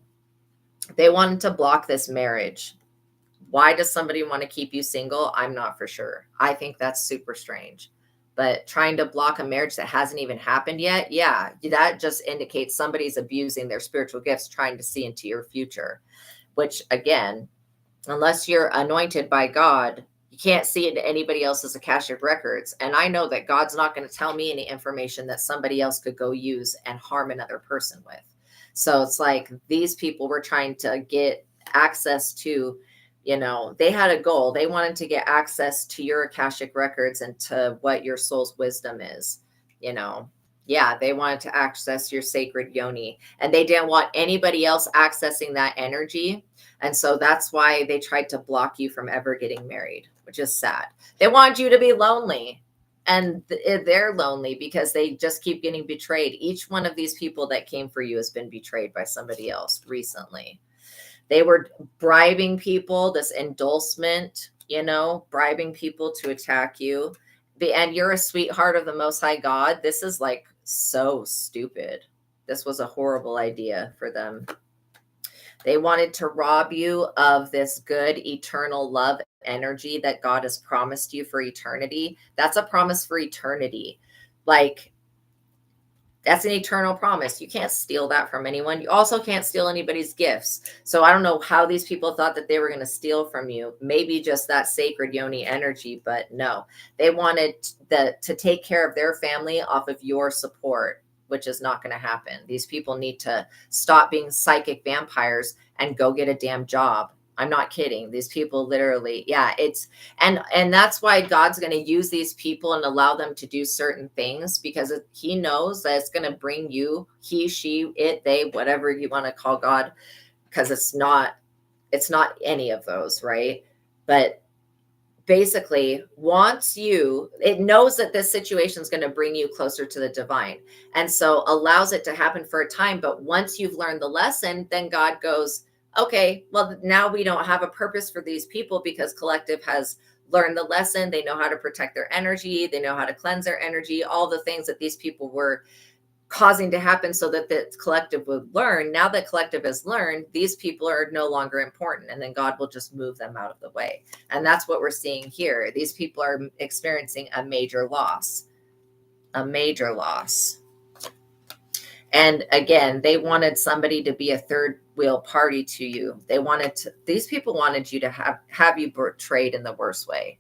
Speaker 1: they wanted to block this marriage. Why does somebody want to keep you single? I'm not for sure. I think that's super strange. But trying to block a marriage that hasn't even happened yet, yeah, that just indicates somebody's abusing their spiritual gifts, trying to see into your future. Which, again, unless you're anointed by God, you can't see into anybody else's Akashic records. And I know that God's not going to tell me any information that somebody else could go use and harm another person with. So it's like these people were trying to get access to, they had a goal. They wanted to get access to your Akashic records and to what your soul's wisdom is, Yeah, they wanted to access your sacred yoni, and they didn't want anybody else accessing that energy. And so that's why they tried to block you from ever getting married, which is sad. They want you to be lonely. And they're lonely because they just keep getting betrayed. Each one of these people that came for you has been betrayed by somebody else recently. They were bribing people, this endorsement, bribing people to attack you. And you're a sweetheart of the Most High God. This is like so stupid. This was a horrible idea for them. They wanted to rob you of this good eternal love energy that God has promised you for eternity. That's a promise for eternity. Like, that's an eternal promise. You can't steal that from anyone. You also can't steal anybody's gifts. So I don't know how these people thought that they were going to steal from you. Maybe just that sacred yoni energy, but no. They wanted to take care of their family off of your support, which is not going to happen. These people need to stop being psychic vampires and go get a damn job. I'm not kidding. These people literally, yeah, and that's why God's going to use these people and allow them to do certain things, because he knows that it's going to bring you, he, she, it, they, whatever you want to call God, because it's not any of those, right? But basically it knows that this situation is going to bring you closer to the divine, and so allows it to happen for a time. But once you've learned the lesson, then God goes, okay, well, now we don't have a purpose for these people because collective has learned the lesson. They know how to protect their energy. They know how to cleanse their energy, all the things that these people were causing to happen so that the collective would learn. Now that collective has learned, these people are no longer important, and then God will just move them out of the way. And that's what we're seeing here. These people are experiencing a major loss. And again, they wanted somebody to be a third wheel party to you. These people wanted you to have you betrayed in the worst way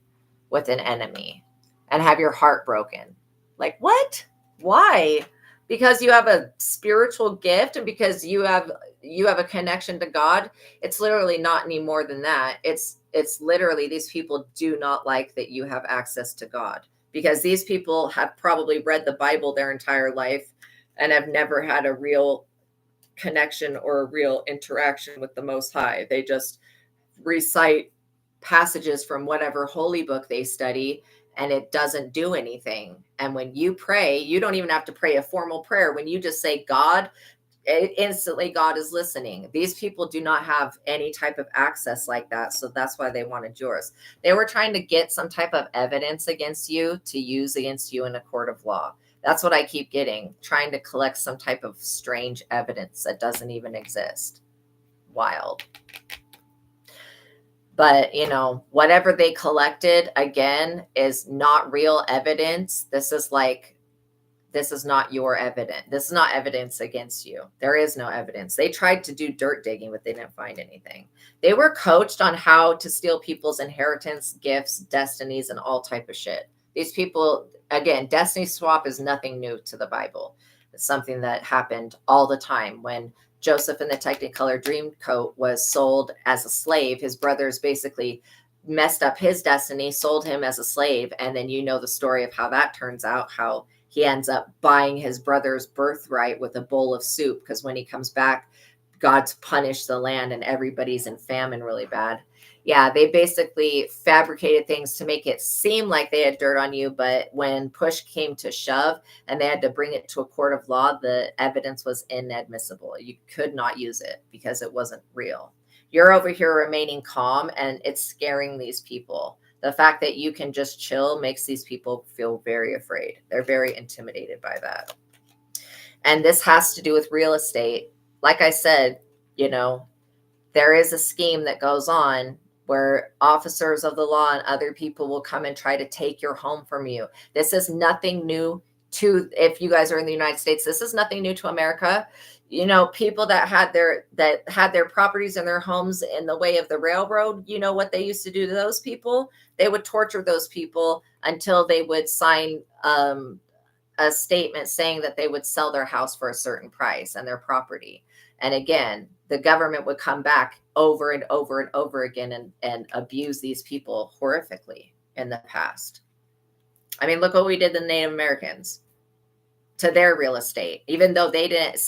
Speaker 1: with an enemy and have your heart broken. Like, what? Why? Because you have a spiritual gift and because you have a connection to God. It's literally not any more than that. It's literally, these people do not like that you have access to God, because these people have probably read the Bible their entire life and have never had a real connection or a real interaction with the Most High. They just recite passages from whatever holy book they study, and it doesn't do anything. And when you pray, you don't even have to pray a formal prayer. When you just say God, instantly God is listening. These people do not have any type of access like that. So that's why they wanted yours. They were trying to get some type of evidence against you to use against you in a court of law. That's what I keep getting, trying to collect some type of strange evidence that doesn't even exist. Wild. But, whatever they collected, again, is not real evidence. This is not your evidence. This is not evidence against you. There is no evidence. They tried to do dirt digging, but they didn't find anything. They were coached on how to steal people's inheritance, gifts, destinies, and all type of shit. These people, again, destiny swap is nothing new to the Bible. It's something that happened all the time. When Joseph in the Technicolor Dreamcoat was sold as a slave, his brothers basically messed up his destiny, sold him as a slave, and then the story of how that turns out, how he ends up buying his brother's birthright with a bowl of soup, because when he comes back, God's punished the land and everybody's in famine really bad. Yeah, they basically fabricated things to make it seem like they had dirt on you, but when push came to shove and they had to bring it to a court of law, the evidence was inadmissible. You could not use it because it wasn't real. You're over here remaining calm, and it's scaring these people. The fact that you can just chill makes these people feel very afraid. They're very intimidated by that. And this has to do with real estate. Like I said, there is a scheme that goes on where officers of the law and other people will come and try to take your home from you. This is nothing new if you guys are in the United States, this is nothing new to America. People that had their properties and their homes in the way of the railroad, what they used to do to those people? They would torture those people until they would sign a statement saying that they would sell their house for a certain price and their property. And again, the government would come back over and over and over again and abuse these people horrifically in the past. I mean, look what we did to the Native Americans, to their real estate, even though they didn't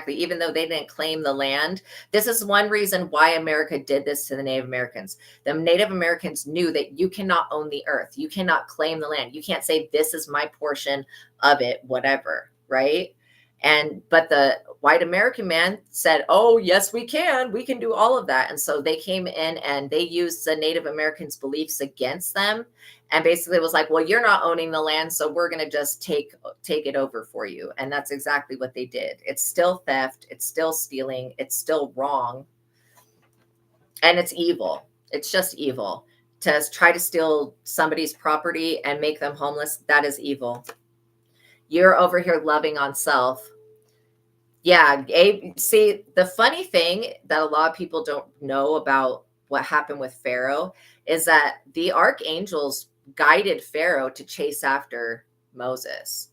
Speaker 1: even though they didn't claim the land. This is one reason why America did this to the Native Americans. The Native Americans knew that you cannot own the earth. You cannot claim the land. You can't say, this is my portion of it, whatever, right? But the white American man said, oh, yes, we can do all of that. And so they came in and they used the Native Americans' beliefs against them, and basically was like, well, you're not owning the land, so we're going to just take it over for you. And that's exactly what they did. It's still theft. It's still stealing. It's still wrong. And it's evil. It's just evil. To try to steal somebody's property and make them homeless, that is evil. You're over here loving on self. Yeah. See, the funny thing that a lot of people don't know about what happened with Pharaoh is that the archangels guided Pharaoh to chase after Moses.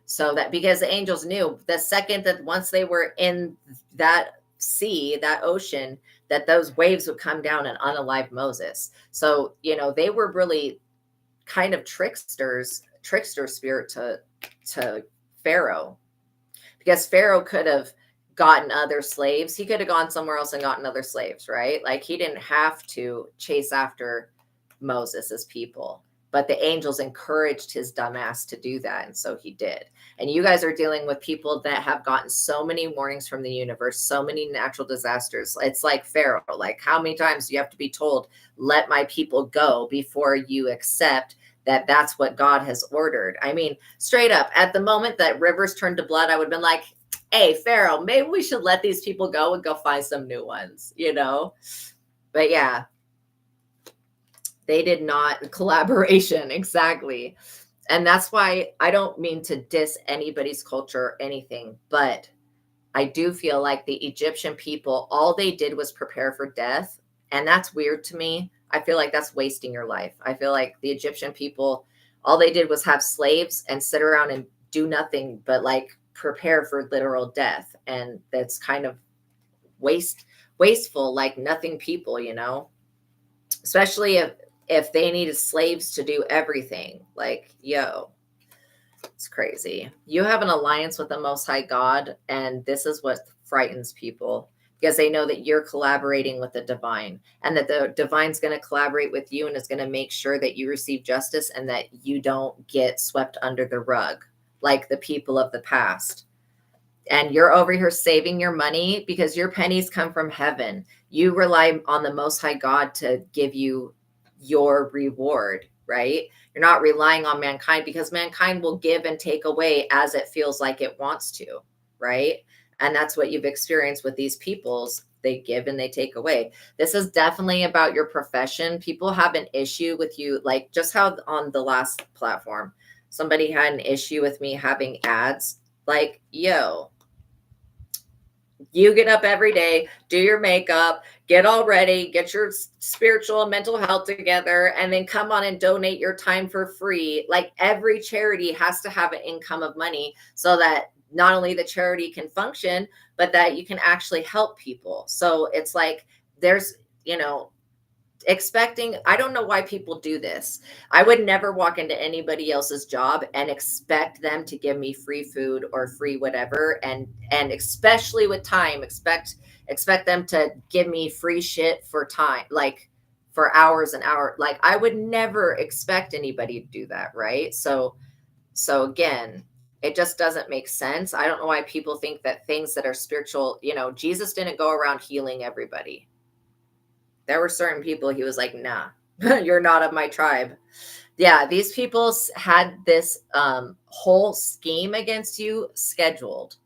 Speaker 1: So that because the angels knew the second that once they were in that sea, that ocean, that those waves would come down and unalive Moses. So, they were really kind of trickster spirit to Pharaoh, because Pharaoh could have gotten other slaves. He could have gone somewhere else and gotten other slaves, right? Like, he didn't have to chase after Moses's people, but the angels encouraged his dumbass to do that. And so he did. And you guys are dealing with people that have gotten so many warnings from the universe, so many natural disasters. It's like Pharaoh. Like, how many times do you have to be told, let my people go, before you accept that that's what God has ordered? I mean, straight up, at the moment that rivers turned to blood, I would have been like, hey, Pharaoh, maybe we should let these people go and go find some new ones, But yeah, they did not. Collaboration, exactly. And that's why I don't mean to diss anybody's culture or anything, but I do feel like the Egyptian people, all they did was prepare for death. And that's weird to me. I feel like that's wasting your life. I feel like the Egyptian people, all they did was have slaves and sit around and do nothing but like prepare for literal death. And that's kind of wasteful, like nothing people, especially if they needed slaves to do everything. Like, yo, it's crazy. You have an alliance with the Most High God, and this is what frightens people, because they know that you're collaborating with the divine, and that the divine's going to collaborate with you and is going to make sure that you receive justice and that you don't get swept under the rug like the people of the past. And you're over here saving your money because your pennies come from heaven. You rely on the Most High God to give you your reward, right? You're not relying on mankind, because mankind will give and take away as it feels like it wants to, right? And that's what you've experienced with these peoples. they give and they take away. This is definitely about your profession. People have an issue with you, like just how on the last platform, somebody had an issue with me having ads. Like, yo, you get up every day, do your makeup, get all ready, get your spiritual and mental health together, and then come on and donate your time for free. Like every charity has to have an income of money so that not only the charity can function, but that you can actually help people. So it's like there's, expecting, I don't know why people do this. I would never walk into anybody else's job and expect them to give me free food or free whatever, and especially with time, expect them to give me free shit for time, like for hours and hours. Like I would never expect anybody to do that, right? So again, it just doesn't make sense. I don't know why people think that things that are spiritual, Jesus didn't go around healing everybody. There were certain people he was like, nah, you're not of my tribe. Yeah, these people had this whole scheme against you scheduled,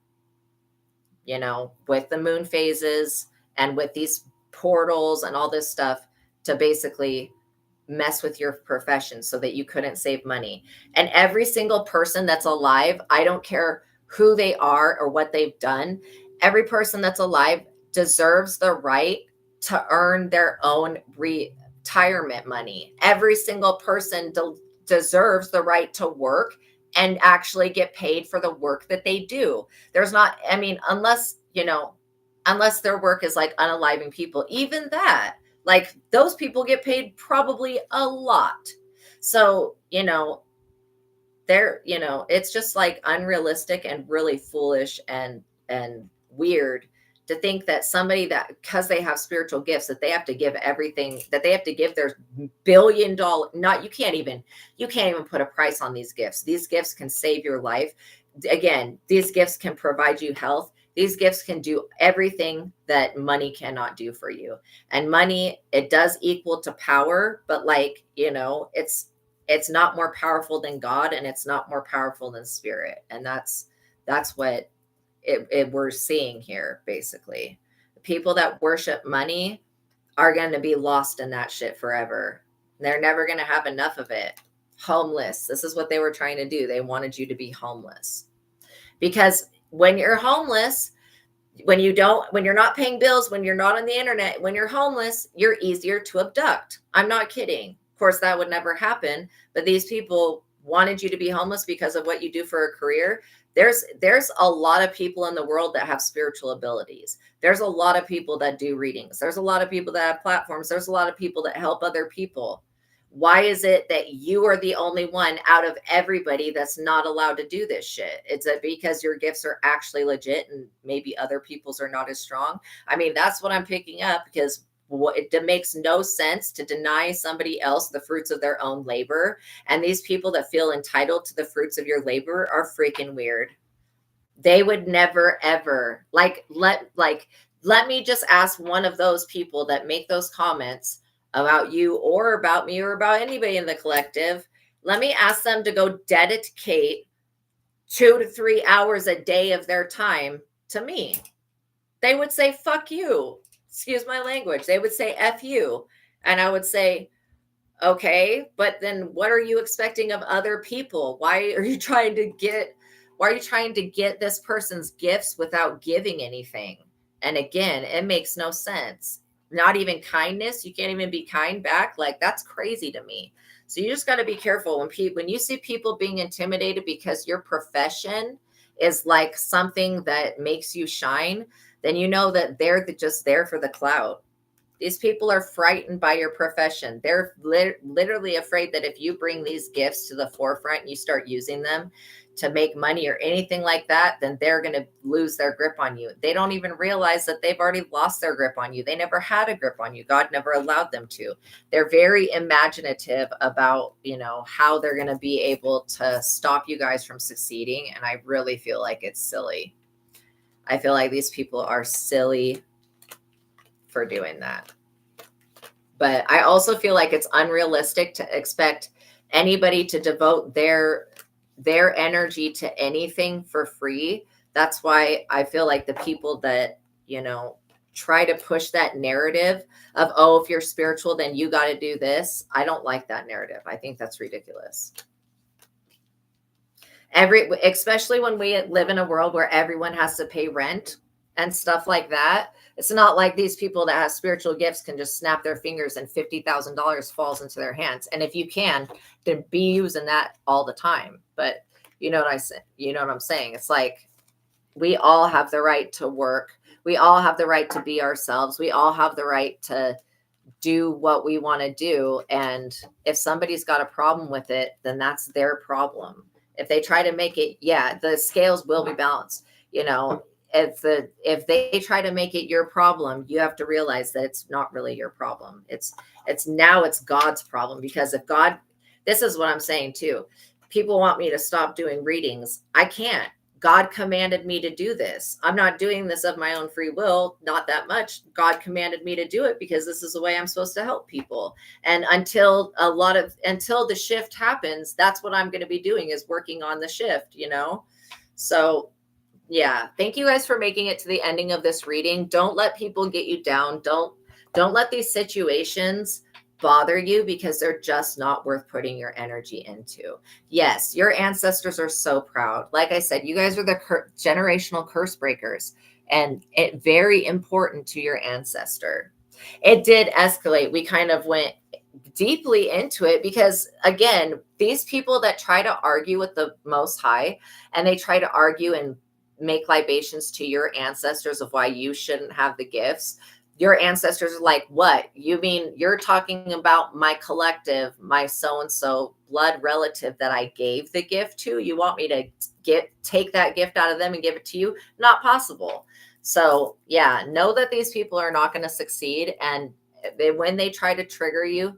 Speaker 1: with the moon phases and with these portals and all this stuff to basically mess with your profession so that you couldn't save money. And every single person that's alive, I don't care who they are or what they've done, every person that's alive deserves the right to earn their own retirement money. Every single person deserves the right to work and actually get paid for the work that they do. There's not, I mean, unless their work is like unaliving people, even that, like those people get paid probably a lot. So, it's just like unrealistic and really foolish and weird to think that somebody that, because they have spiritual gifts, that they have to give everything, that they have to give their $1 billion, you can't even put a price on these gifts. These gifts can save your life. Again, these gifts can provide you health. These gifts can do everything that money cannot do for you. And money, it does equal to power, but it's not more powerful than God, and it's not more powerful than spirit. And that's what we're seeing here. Basically, the people that worship money are going to be lost in that shit forever. They're never going to have enough of it. Homeless. This is what they were trying to do. They wanted you to be homeless, because when you're homeless, when you're not paying bills, when you're not on the internet, when you're homeless, you're easier to abduct. I'm not kidding. Of course, that would never happen, but these people wanted you to be homeless because of what you do for a career. There's a lot of people in the world that have spiritual abilities. There's a lot of people that do readings. There's a lot of people that have platforms. There's a lot of people that help other people. Why is it that you are the only one out of everybody that's not allowed to do this shit? It's because your gifts are actually legit and maybe other people's are not as strong? I mean, that's what I'm picking up, because it makes no sense to deny somebody else the fruits of their own labor. And these people that feel entitled to the fruits of your labor are freaking weird. They would never, ever let me just ask one of those people that make those comments about you or about me or about anybody in the collective. Let me ask them to go dedicate 2 to 3 hours a day of their time to me. They would say, fuck you. Excuse my language. They would say, F you. And I would say, okay, but then what are you expecting of other people? Why are you trying to get this person's gifts without giving anything? And again, it makes no sense. Not even kindness. You can't even be kind back. Like, that's crazy to me. So you just got to be careful when you see people being intimidated because your profession is like something that makes you shine, then you know that they're just there for the clout. These people are frightened by your profession. They're literally afraid that if you bring these gifts to the forefront and you start using them to make money or anything like that, then they're going to lose their grip on you. They don't even realize that they've already lost their grip on you. They never had a grip on you. God never allowed them to. They're very imaginative about, how they're going to be able to stop you guys from succeeding. And I really feel like it's silly. I feel like these people are silly for doing that. But I also feel like it's unrealistic to expect anybody to devote their energy to anything for free. That's why I feel like the people that, try to push that narrative of, oh, if you're spiritual, then you got to do this. I don't like that narrative. I think that's ridiculous. Especially when we live in a world where everyone has to pay rent and stuff like that. It's not like these people that have spiritual gifts can just snap their fingers and $50,000 falls into their hands. And if you can, then be using that all the time. But you know what I said? You know what I'm saying? It's like we all have the right to work. We all have the right to be ourselves. We all have the right to do what we want to do. And if somebody's got a problem with it, then that's their problem. If they try to make it, yeah, the scales will be balanced. You know, if they try to make it your problem, you have to realize that it's not really your problem. It's God's problem. Because if God, this is what I'm saying too. People want me to stop doing readings. I can't. God commanded me to do this. I'm not doing this of my own free will, not that much. God commanded me to do it because this is the way I'm supposed to help people. And until the shift happens, that's what I'm going to be doing, is working on the shift, you know? So yeah, thank you guys for making it to the ending of this reading. Don't let people get you down. Don't let these situations bother you, because they're just not worth putting your energy into. Yes, your ancestors are so proud. Like I said, you guys are the generational curse breakers, and it very important to your ancestor. It did escalate. We kind of went deeply into it because, again, these people that try to argue with the Most High, and they try to argue and make libations to your ancestors of why you shouldn't have the gifts. Your ancestors are like, what? You mean you're talking about my collective, my so-and-so blood relative that I gave the gift to? You want me to take that gift out of them and give it to you? Not possible. So yeah, know that these people are not going to succeed. And when they try to trigger you,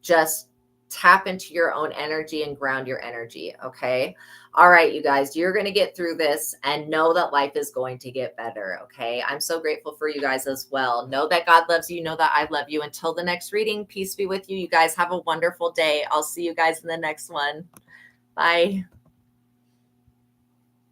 Speaker 1: just tap into your own energy and ground your energy. Okay. All right, you guys, you're going to get through this and know that life is going to get better. Okay. I'm so grateful for you guys as well. Know that God loves you. Know that I love you. Until the next reading, peace be with you. You guys have a wonderful day. I'll see you guys in the next one. Bye.